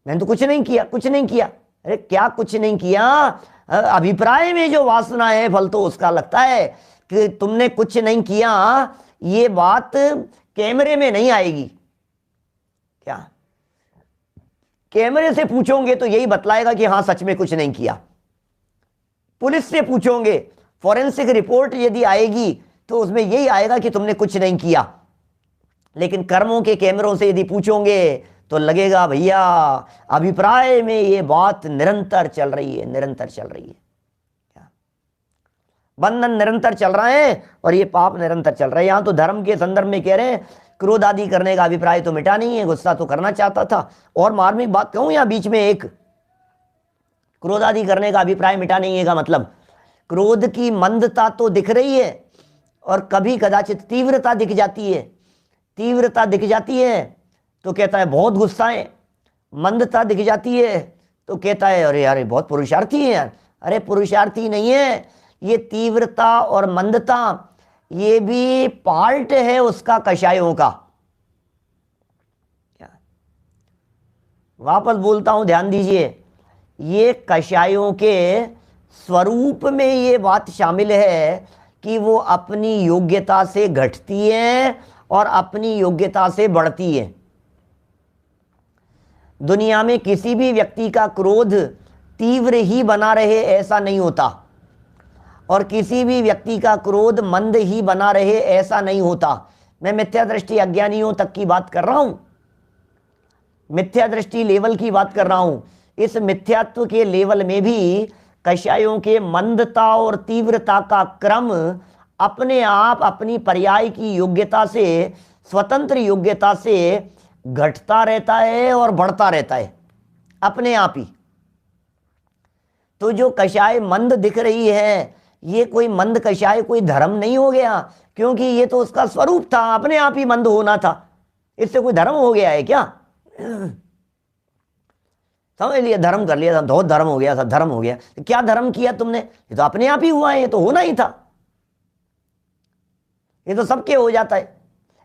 Speaker 1: मैंने तो कुछ नहीं किया, कुछ नहीं किया। अरे क्या कुछ नहीं किया, अभिप्राय में जो वासना है फल तो उसका लगता है कि तुमने कुछ नहीं किया। ये बात कैमरे में नहीं आएगी क्या, कैमरे से पूछोगे तो यही बतलाएगा कि हाँ सच में कुछ नहीं किया। पुलिस से पूछोगे, फॉरेंसिक रिपोर्ट यदि आएगी तो उसमें यही आएगा कि तुमने कुछ नहीं किया। लेकिन कर्मों के कैमरों से यदि पूछोगे तो लगेगा भैया अभिप्राय में ये बात निरंतर चल रही है, निरंतर चल रही है क्या, बंधन निरंतर चल रहा है और ये पाप निरंतर चल रहा है। यहां तो धर्म के संदर्भ में कह रहे हैं क्रोध आदि करने का अभिप्राय तो मिटा नहीं है, गुस्सा तो करना चाहता था। और मार्मिक बात कहूं यहां बीच में, एक क्रोध आदि करने का अभिप्राय मिटा नहीं है का मतलब क्रोध की मंदता तो दिख रही है और कभी कदाचित तीव्रता दिख जाती है। तीव्रता दिख जाती है तो कहता है बहुत गुस्सा है, मंदता दिख जाती है तो कहता है अरे यार बहुत पुरुषार्थी है यार। अरे पुरुषार्थी नहीं है, ये तीव्रता और मंदता ये भी पार्ट है उसका कषायों का। वापस बोलता हूं, ध्यान दीजिए, ये कषायों के स्वरूप में ये बात शामिल है कि वो अपनी योग्यता से घटती है और अपनी योग्यता से बढ़ती है। दुनिया में किसी भी व्यक्ति का क्रोध तीव्र ही बना रहे ऐसा नहीं होता और किसी भी व्यक्ति का क्रोध मंद ही बना रहे ऐसा नहीं होता। मैं मिथ्या दृष्टि अज्ञानियों तक की बात कर रहा हूं, मिथ्या दृष्टि लेवल की बात कर रहा हूं। इस मिथ्यात्व के लेवल में भी कषायों के मंदता और तीव्रता का क्रम अपने आप अपनी पर्याय की योग्यता से, स्वतंत्र योग्यता से घटता रहता है और बढ़ता रहता है अपने आप ही। तो जो कषाय मंद दिख रही है, ये कोई मंद कषाय कोई धर्म नहीं हो गया, क्योंकि ये तो उसका स्वरूप था, अपने आप ही मंद होना था। इससे कोई धर्म हो गया है क्या? समझ लिया, धर्म कर लिया, बहुत धर्म हो गया, सब धर्म हो गया। तो क्या धर्म किया तुमने? ये तो अपने आप ही हुआ है, ये तो होना ही था, ये तो सबके हो जाता है।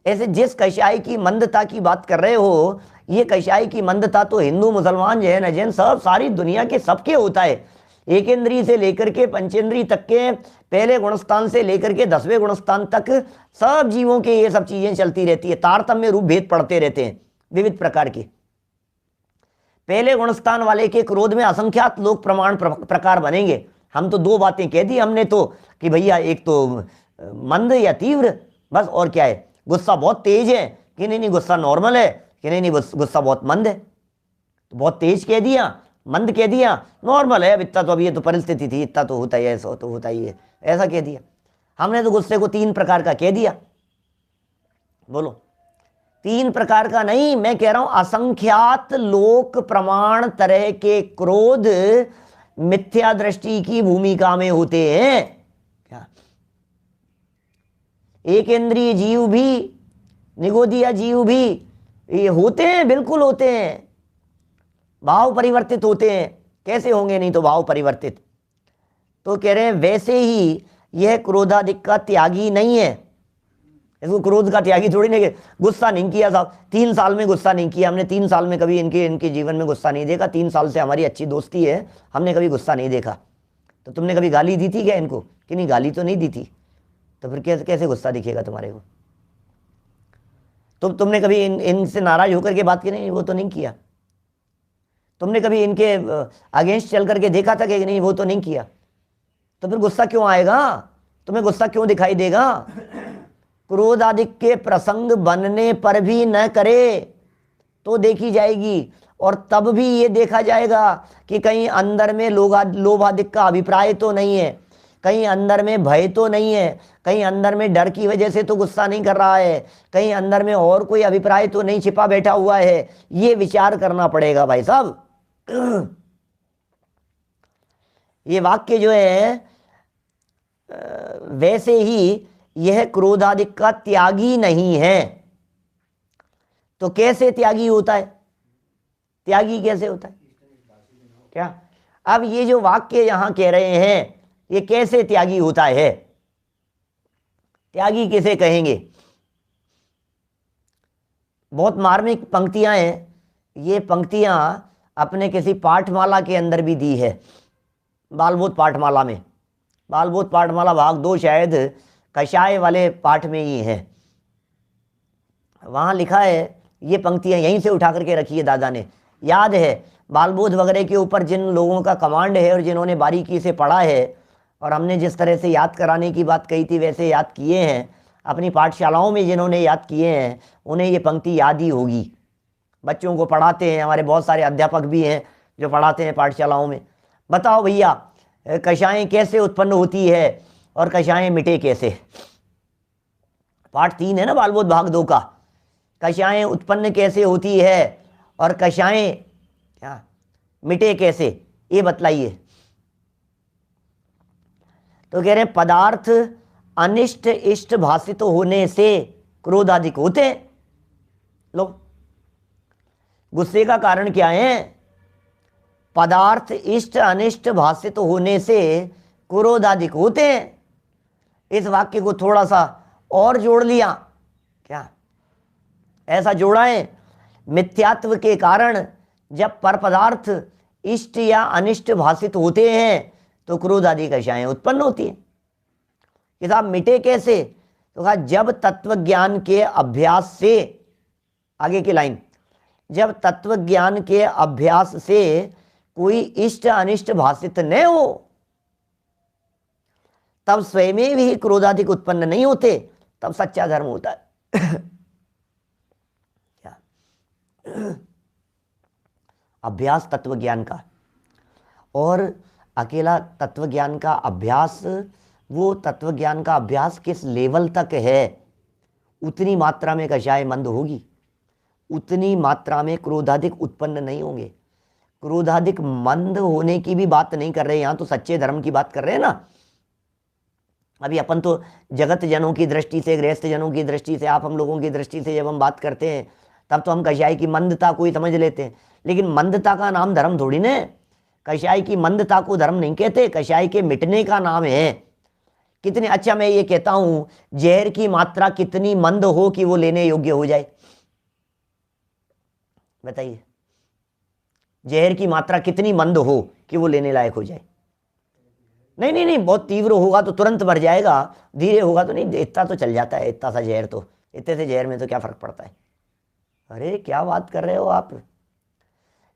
Speaker 1: ऐसे जिस कषाय की मंदता की बात कर रहे हो, ये कषाय की मंदता तो हिंदू मुसलमान जैन अजैन सब सारी दुनिया के सबके होता है। एक इंद्रिय से लेकर के पंचेंद्रिय तक के, पहले गुणस्थान से लेकर के 10वें गुणस्थान तक सब जीवों के ये सब चीजें चलती रहती है। तारतम्य रूप भेद पड़ते रहते हैं विविध प्रकार के। पहले गुणस्थान वाले के क्रोध में असंख्यात लोक प्रमाण प्रकार बनेंगे। हम तो दो बातें कह दी हमने तो कि भैया एक तो मंद या तीव्र, बस, और क्या है? गुस्सा बहुत तेज है कि नहीं गुस्सा नॉर्मल है कि नहीं गुस्सा बहुत मंद है। तो बहुत तेज कह दिया, मंद कह दिया, नॉर्मल है, अब इतना तो, अभी ये तो परिस्थिति थी, इतना तो होता ही है, ऐसा तो होता ही है, ऐसा कह दिया हमने। तो गुस्से को 3 प्रकार का कह दिया। बोलो, 3 प्रकार का नहीं, मैं कह रहा हूं असंख्यात लोक प्रमाण तरह के क्रोध मिथ्या दृष्टि की भूमिका में होते हैं। क्या एक इंद्रिय जीव भी, निगोदिया जीव भी ये होते हैं, बिल्कुल होते हैं, भाव परिवर्तित होते हैं। कैसे होंगे नहीं तो भाव परिवर्तित? तो कह रहे हैं वैसे ही यह क्रोधादिक का त्यागी नहीं है। इसको क्रोध का त्यागी थोड़ी नहीं, गुस्सा नहीं किया साहब, 3 साल में गुस्सा नहीं किया हमने, 3 साल में कभी इनके जीवन में गुस्सा नहीं देखा, 3 साल से हमारी अच्छी दोस्ती है, हमने कभी गुस्सा नहीं देखा। तो तुमने कभी गाली दी थी क्या इनको? कि नहीं, गाली तो नहीं दी थी, तो फिर कैसे गुस्सा दिखेगा तुम्हारे को? तुमने कभी इनसे नाराज होकर के बात की? नहीं, वो तो नहीं किया। तुमने कभी इनके अगेंस्ट चल करके देखा था कि नहीं? वो तो नहीं किया। तो फिर गुस्सा क्यों आएगा? तुम्हें गुस्सा क्यों दिखाई देगा? क्रोध आदि के प्रसंग बनने पर भी न करे तो देखी जाएगी, और तब भी ये देखा जाएगा कि कहीं अंदर में लोभ आदि का अभिप्राय तो नहीं है, कहीं अंदर में भय तो नहीं है, कहीं अंदर में डर की वजह से तो गुस्सा नहीं कर रहा है, कहीं अंदर में और कोई अभिप्राय तो नहीं छिपा बैठा हुआ है। ये विचार करना पड़ेगा भाई साहब। ये वाक्य जो है वैसे ही यह क्रोधादिक का त्यागी नहीं है। तो कैसे त्यागी होता है? त्यागी कैसे होता है? क्या अब ये जो वाक्य यहां कह रहे हैं, ये कैसे त्यागी होता है? त्यागी किसे कहेंगे? बहुत मार्मिक पंक्तियां हैं। ये पंक्तियां अपने किसी पाठमाला के अंदर भी दी है, बालबोध पाठमाला में। बालबोध पाठमाला भाग 2 शायद कषाय वाले पाठ में ही है। वहां लिखा है, ये पंक्तियां यहीं से उठा करके रखी है दादा ने। याद है बालबोध वगैरह के ऊपर जिन लोगों का कमांड है और जिन्होंने बारीकी से पढ़ा है, और हमने जिस तरह से याद कराने की बात कही थी वैसे याद किए हैं, अपनी पाठशालाओं में जिन्होंने याद किए हैं उन्हें ये पंक्ति याद ही होगी। बच्चों को पढ़ाते हैं, हमारे बहुत सारे अध्यापक भी हैं जो पढ़ाते हैं पाठशालाओं में। बताओ भैया, कषायें कैसे उत्पन्न होती है और कषायें मिटे कैसे? पाठ 3 है ना बालबोध भाग 2 का। कषायें उत्पन्न कैसे होती है और कषायें क्या मिटे कैसे, ये बतलाइए। तो कह रहे हैं पदार्थ अनिष्ट इष्ट भाषित होने से क्रोधादिक होते हैं। लो, गुस्से का कारण क्या है? पदार्थ इष्ट अनिष्ट भाषित होने से क्रोधादिक होते हैं। इस वाक्य को थोड़ा सा और जोड़ लिया, क्या ऐसा जोड़ा है? मिथ्यात्व के कारण जब पर पदार्थ इष्ट या अनिष्ट भाषित होते हैं तो क्रोध आदि कषायें उत्पन्न होती है। कि साहब मिटे कैसे? तो कहा जब तत्व ज्ञान के अभ्यास से, आगे की लाइन, जब तत्व ज्ञान के अभ्यास से कोई इष्ट अनिष्ट भाषित न हो तब स्वयं भी क्रोधादिक उत्पन्न नहीं होते, तब सच्चा धर्म होता है। क्या अभ्यास तत्व ज्ञान का, और अकेला तत्व ज्ञान का अभ्यास, वो तत्व ज्ञान का अभ्यास किस लेवल तक है उतनी मात्रा में कषाय मंद होगी, उतनी मात्रा में क्रोधादिक उत्पन्न नहीं होंगे। क्रोधादिक मंद होने की भी बात नहीं कर रहे, यहां तो सच्चे धर्म की बात कर रहे हैं ना। अभी अपन तो जगत जनों की दृष्टि से, गृहस्थ जनों की दृष्टि से, आप हम लोगों की दृष्टि से जब हम बात करते हैं तब तो हम कषाय की मंदता को ही समझ लेते हैं, लेकिन मंदता का नाम धर्म थोड़ी ना है। कषाय की मंदता को धर्म नहीं कहते, कषाय के मिटने का नाम है। कितने, अच्छा मैं ये कहता हूं जहर की मात्रा कितनी मंद हो कि वो लेने योग्य हो जाए, बताइए। जहर की मात्रा कितनी मंद हो कि वो लेने लायक हो जाए? नहीं नहीं नहीं, बहुत तीव्र होगा तो तुरंत मर जाएगा, धीरे होगा तो नहीं, इतना तो चल जाता है, इतना सा जहर तो, इतने से जहर में तो क्या फर्क पड़ता है। अरे क्या बात कर रहे हो आप,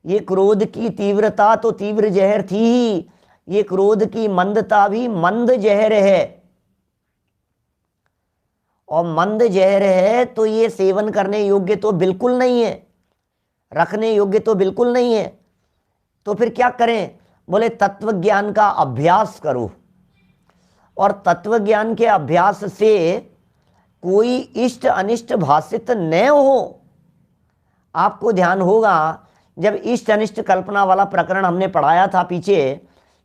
Speaker 1: ये क्रोध की तीव्रता तो तीव्र जहर थी ही, ये क्रोध की मंदता भी मंद जहर है, और मंद जहर है तो ये सेवन करने योग्य तो बिल्कुल नहीं है, रखने योग्य तो बिल्कुल नहीं है। तो फिर क्या करें? बोले तत्व ज्ञान का अभ्यास करो, और तत्व ज्ञान के अभ्यास से कोई इष्ट अनिष्ट भाषित न हो। आपको ध्यान होगा जब इष्ट अनिष्ट कल्पना वाला प्रकरण हमने पढ़ाया था पीछे,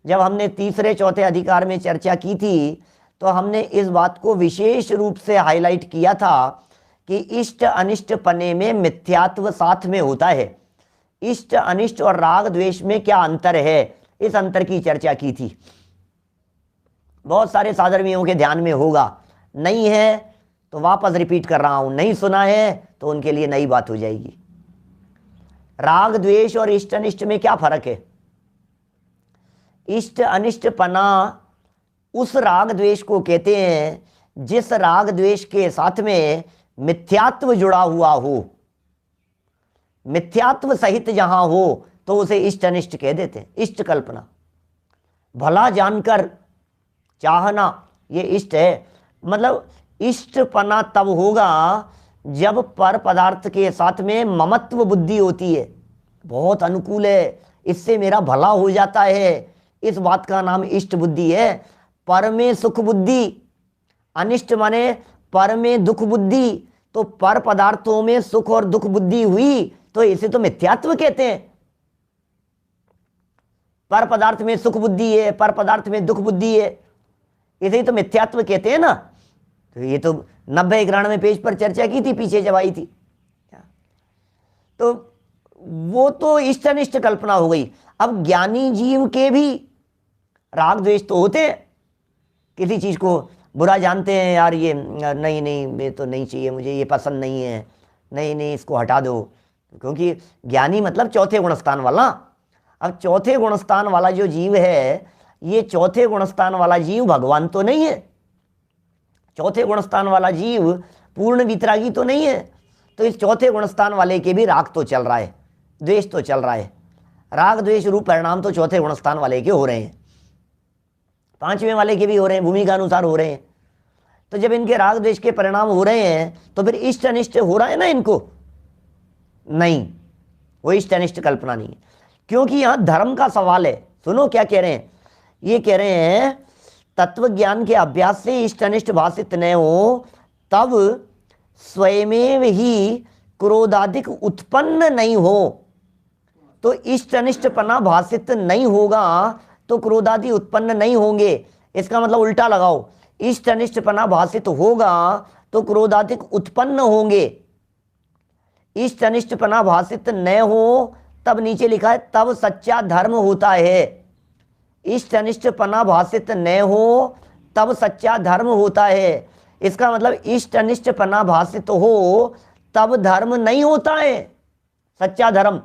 Speaker 1: जब हमने तीसरे चौथे अधिकार में चर्चा की थी, तो हमने इस बात को विशेष रूप से हाईलाइट किया था कि इष्ट अनिष्ट पने में मिथ्यात्व साथ में होता है। इष्ट अनिष्ट और राग द्वेष में क्या अंतर है, इस अंतर की चर्चा की थी। बहुत सारे साधर्मियों के ध्यान में होगा, नहीं है तो वापस रिपीट कर रहा हूं, नहीं सुना है तो उनके लिए नई बात हो जाएगी। राग द्वेष और इष्ट अनिष्ट में क्या फर्क है? इष्ट अनिष्ट पना उस राग द्वेष को कहते हैं जिस राग द्वेष के साथ में मिथ्यात्व जुड़ा हुआ हो, मिथ्यात्व सहित जहां हो तो उसे इष्ट अनिष्ट कह देते हैं। इष्ट कल्पना, भला जानकर चाहना, ये इष्ट है। मतलब इष्टपना तब होगा जब पर पदार्थ के साथ में ममत्व बुद्धि होती है, बहुत अनुकूल है, इससे मेरा भला हो जाता है, इस बात का नाम इष्ट बुद्धि है। पर में सुख बुद्धि, अनिष्ट माने पर में दुख बुद्धि, तो पर पदार्थों में सुख और दुख बुद्धि हुई तो इसे तो मिथ्यात्व कहते हैं। पर पदार्थ में सुख बुद्धि है, पर पदार्थ में दुख बुद्धि है, इसे ही तो मिथ्यात्व कहते हैं ना। तो ये तो 90-91 पेज पर चर्चा की थी पीछे जब आई थी। तो वो तो इष्ट अनिष्ट कल्पना हो गई। अब ज्ञानी जीव के भी राग द्वेष तो होते हैं, किसी चीज को बुरा जानते हैं, यार ये नहीं नहीं ये तो नहीं चाहिए मुझे, ये पसंद नहीं है, नहीं नहीं इसको हटा दो, क्योंकि ज्ञानी मतलब चौथे गुणस्थान वाला। अब चौथे गुणस्थान वाला जो जीव है, ये चौथे गुणस्थान वाला जीव भगवान तो नहीं है, चौथे गुणस्थान वाला जीव पूर्ण वितरागी तो नहीं है। तो इस चौथे गुणस्थान वाले के भी राग तो चल रहा है, द्वेष तो चल रहा है। राग द्वेष रूप परिणाम तो चौथे गुणस्थान वाले के हो रहे हैं, पांचवें वाले के भी हो रहे हैं, भूमिका अनुसार हो रहे हैं। तो जब इनके राग द्वेष के परिणाम हो रहे हैं तो फिर इष्ट अनिष्ट हो रहा है ना इनको? नहीं, वो इष्ट अनिष्ट कल्पना नहीं है, क्योंकि यहां धर्म का सवाल है। सुनो क्या कह रहे हैं, ये कह रहे हैं तत्व ज्ञान के अभ्यास से इष्ट अनिष्ट भाषित न हो तब स्वयमेव ही क्रोधाधिक उत्पन्न नहीं हो। तो इष्ट अनिष्टपना भाषित नहीं होगा तो क्रोधादि उत्पन्न नहीं होंगे। इसका मतलब उल्टा लगाओ, इष्ट अनिष्टपना भाषित होगा तो क्रोधाधिक उत्पन्न होंगे। इष्ट अनिष्टपना भाषित न हो तब नीचे लिखा है तब सच्चा धर्म होता है। इष्ट अनिष्टपना भाषित न हो तब सच्चा धर्म होता है। इसका मतलब इष्ट अनिष्टपना भाषित हो तब धर्म नहीं होता है, सच्चा धर्म।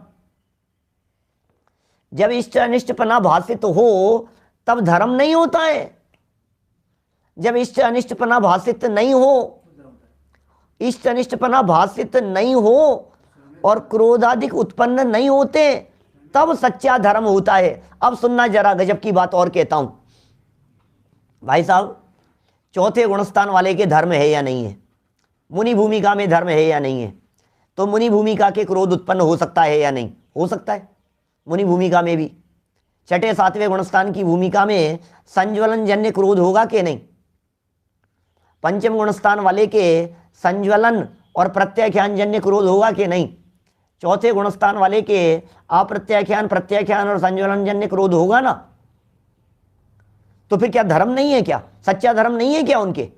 Speaker 1: जब इष्ट अनिष्टपना भाषित हो तब धर्म नहीं होता है। जब इष्ट अनिष्टपना भाषित नहीं हो, इष्ट अनिष्टपना भाषित नहीं हो और क्रोधाधिक उत्पन्न नहीं होते तब सच्चा धर्म होता है। अब सुनना जरा, गजब की बात और कहता हूं भाई साहब, चौथे गुणस्थान वाले के धर्म है या नहीं है? मुनि भूमिका में धर्म है या नहीं है? तो मुनि भूमिका के क्रोध उत्पन्न हो सकता है या नहीं? हो सकता है। मुनि भूमिका में भी छठे सातवें गुणस्थान की भूमिका में संज्वलन जन्य क्रोध होगा कि नहीं? पंचम गुणस्थान वाले के संज्वलन और प्रत्याख्यान जन्य क्रोध होगा कि नहीं? चौथे गुणस्थान वाले के अप्रत्याख्यान, प्रत्याख्यान और संज्वलन जन्य क्रोध होगा ना। तो फिर क्या धर्म नहीं है? क्या सच्चा धर्म नहीं है क्या उनके?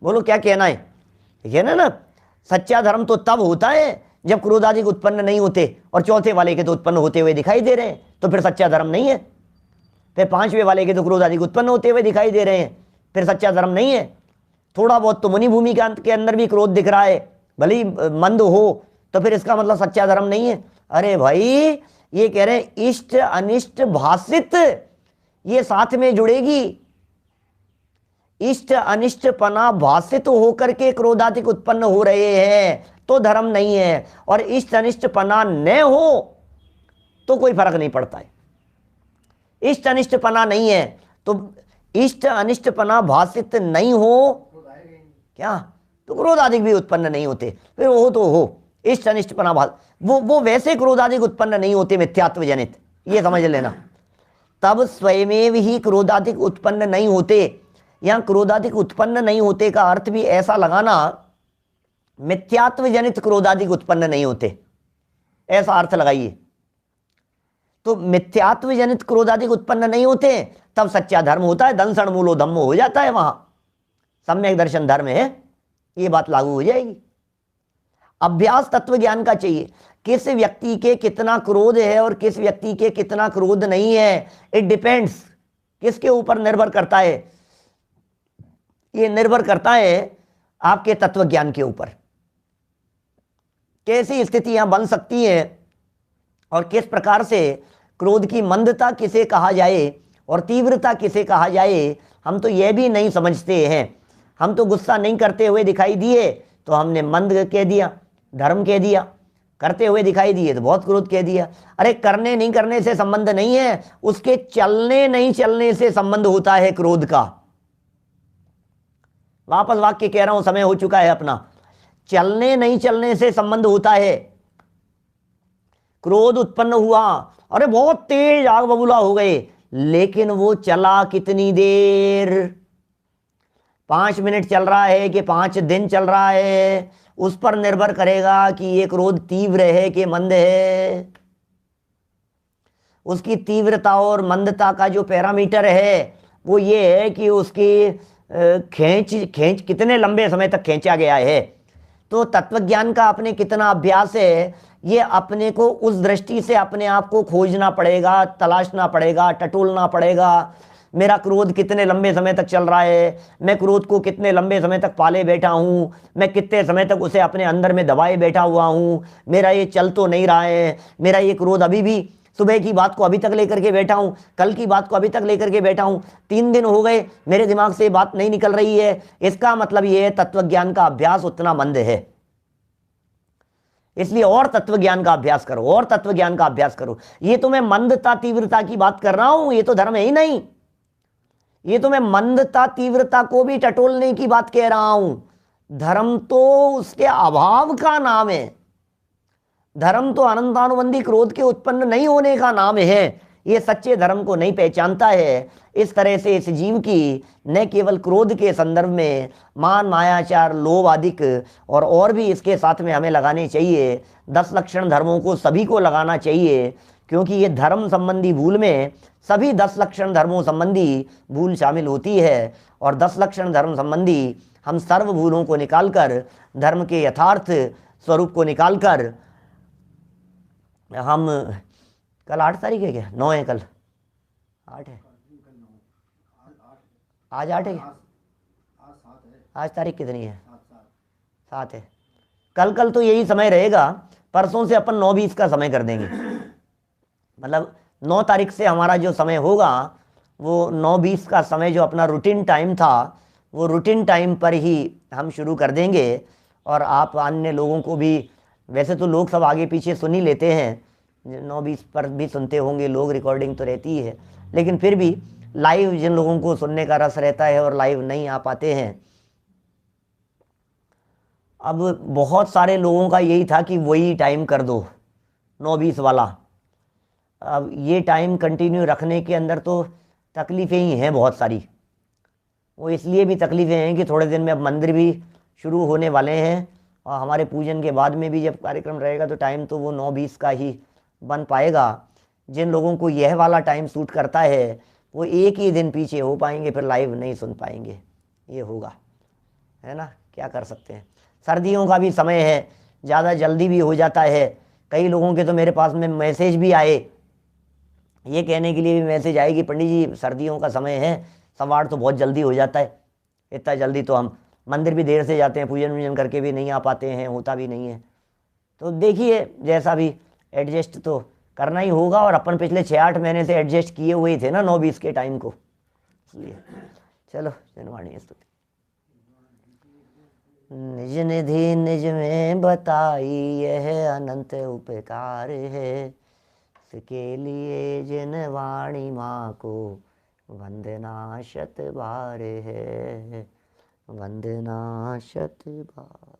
Speaker 1: बोलो क्या कहना है? कहना ना, सच्चा धर्म तो तब होता है जब क्रोध आदि उत्पन्न नहीं होते, और चौथे वाले के तो उत्पन्न होते हुए दिखाई दे रहे हैं, तो फिर सच्चा धर्म नहीं है। फिर पांचवें वाले के तो क्रोध आदि उत्पन्न होते हुए दिखाई दे रहे हैं, फिर सच्चा धर्म नहीं है। थोड़ा बहुत तो मुनि भूमि के अंदर भी क्रोध दिख रहा है, भले ही मंद हो, तो फिर इसका मतलब सच्चा धर्म नहीं है। अरे भाई, ये कह रहे हैं इष्ट अनिष्ट भाषित, ये साथ में जुड़ेगी। इष्ट अनिष्ट पना भाषित होकर के क्रोधाधिक उत्पन्न हो रहे हैं तो धर्म नहीं है, और इष्ट अनिष्ट पना न हो तो कोई फर्क नहीं पड़ता है। इष्ट अनिष्ट पना नहीं है तो इष्ट अनिष्ट पना भाषित नहीं हो क्या, तो क्रोधाधिक भी उत्पन्न नहीं होते। फिर वो तो हो इष्ट अनिष्ट पना वो वैसे क्रोधाधिक उत्पन्न नहीं होते मिथ्यात्व जनित, ये समझ लेना। तब स्वयमेव ही क्रोधाधिक उत्पन्न नहीं होते। यहां क्रोधाधिक उत्पन्न नहीं होते का अर्थ भी ऐसा लगाना, मिथ्यात्व जनित क्रोधाधिक उत्पन्न नहीं होते, ऐसा अर्थ लगाइए। तो मिथ्यात्व जनित क्रोधाधिक उत्पन्न नहीं होते, तब सच्चा धर्म होता है, दंसण मूलो धम्मो हो जाता है, वहां सम्यक दर्शन धर्म है, ये बात लागू हो जाएगी। अभ्यास तत्व ज्ञान का चाहिए, किस व्यक्ति के कितना क्रोध है और किस व्यक्ति के कितना क्रोध नहीं है, इट डिपेंड्स, किसके ऊपर निर्भर करता है, ये निर्भर करता है आपके तत्व ज्ञान के ऊपर। कैसी स्थितियां बन सकती हैं और किस प्रकार से क्रोध की मंदता किसे कहा जाए और तीव्रता किसे कहा जाए, हम तो यह भी नहीं समझते हैं। हम तो गुस्सा नहीं करते हुए दिखाई दिए तो हमने मंद कह दिया, धर्म कह दिया, करते हुए दिखाई दिए तो बहुत क्रोध कह दिया। अरे करने नहीं करने से संबंध नहीं है, उसके चलने नहीं चलने से संबंध होता है क्रोध का। वापस वाक्य कह रहा हूं, समय हो चुका है अपना। चलने नहीं चलने से संबंध होता है। क्रोध उत्पन्न हुआ, अरे बहुत तेज आग बबूला हो गए, लेकिन वो चला कितनी देर, 5 मिनट चल रहा है कि 5 दिन चल रहा है, उस पर निर्भर करेगा कि ये क्रोध तीव्र है कि मंद है। उसकी तीव्रता और मंदता का जो पैरामीटर है वो ये है कि उसकी खींच कितने लंबे समय तक खींचा गया है। तो तत्वज्ञान का अपने कितना अभ्यास है, ये अपने को उस दृष्टि से अपने आप को खोजना पड़ेगा, तलाशना पड़ेगा, टटोलना पड़ेगा। मेरा क्रोध कितने लंबे समय तक चल रहा है, मैं क्रोध को कितने लंबे समय तक पाले बैठा हूँ, मैं कितने समय तक उसे अपने अंदर में दबाए बैठा हुआ हूँ, मेरा ये चल तो नहीं रहा है, मेरा ये क्रोध अभी भी सुबह की बात को अभी तक लेकर के बैठा हूँ, कल की बात को अभी तक लेकर के बैठा हूँ, 3 दिन हो गए मेरे दिमाग से बात नहीं निकल रही है। इसका मतलब ये है तत्वज्ञान का अभ्यास उतना मंद है। इसलिए और तत्वज्ञान का अभ्यास करो, और तत्वज्ञान का अभ्यास करो। ये तो मैं मंदता तीव्रता की बात कर रहा हूं, ये तो धर्म है ही नहीं। ये तो मैं मंदता तीव्रता को भी टटोलने की बात कह रहा हूं। धर्म तो उसके अभाव का नाम है। धर्म तो अनंतानुबंधी क्रोध के उत्पन्न नहीं होने का नाम है। ये सच्चे धर्म को नहीं पहचानता है। इस तरह से इस जीव की न केवल क्रोध के संदर्भ में मान मायाचार लोभ आदिक और भी इसके साथ में हमें लगाने चाहिए। 10 लक्षण धर्मों को सभी को लगाना चाहिए, क्योंकि ये धर्म संबंधी भूल में सभी 10 लक्षण धर्मों संबंधी भूल शामिल होती है। और 10 लक्षण धर्म संबंधी हम सर्व भूलों को निकालकर धर्म के यथार्थ स्वरूप को निकालकर हम कल 8 तारीख है क्या, 9 है कल, 8 है, आज 8 है, आज तारीख कितनी है, 7 है। कल तो यही समय रहेगा, परसों से अपन 9-20 का समय कर देंगे। मतलब 9 तारीख से हमारा जो समय होगा वो 9-20 का समय जो अपना रूटीन टाइम था वो रूटीन टाइम पर ही हम शुरू कर देंगे। और आप अन्य लोगों को भी, वैसे तो लोग सब आगे पीछे सुन ही लेते हैं, 9-20 पर भी सुनते होंगे लोग, रिकॉर्डिंग तो रहती ही है, लेकिन फिर भी लाइव जिन लोगों को सुनने का रस रहता है और लाइव नहीं आ पाते हैं, अब बहुत सारे लोगों का यही था कि वही टाइम कर दो 9-20 वाला। अब ये टाइम कंटिन्यू रखने के अंदर तो तकलीफ़ें ही हैं बहुत सारी। वो इसलिए भी तकलीफ़ें हैं कि थोड़े दिन में अब मंदिर भी शुरू होने वाले हैं और हमारे पूजन के बाद में भी जब कार्यक्रम रहेगा तो टाइम तो वो 9-20 का ही बन पाएगा। जिन लोगों को यह वाला टाइम सूट करता है वो एक ही दिन पीछे हो पाएंगे, फिर लाइव नहीं सुन पाएंगे। ये होगा, है ना, क्या कर सकते हैं। सर्दियों का भी समय है, ज़्यादा जल्दी भी हो जाता है। कई लोगों के तो मेरे पास में मैसेज भी आए, ये कहने के लिए भी मैसेज आए कि पंडित जी सर्दियों का समय है, संवार तो बहुत जल्दी हो जाता है, इतना जल्दी तो हम मंदिर भी देर से जाते हैं, पूजन वूजन करके भी नहीं आ पाते हैं, होता भी नहीं है। तो देखिए जैसा भी एडजस्ट तो करना ही होगा, और अपन पिछले 6-8 महीने से एडजस्ट किए हुए ही थे ना 9-20 के टाइम को, इसलिए चलो जनवाणी स्तुति। निज निधि निज में बताई यह अनंत उपकार है, इसके लिए जिन वाणी माँ को वंदना शत बार है, वंदना शत बार।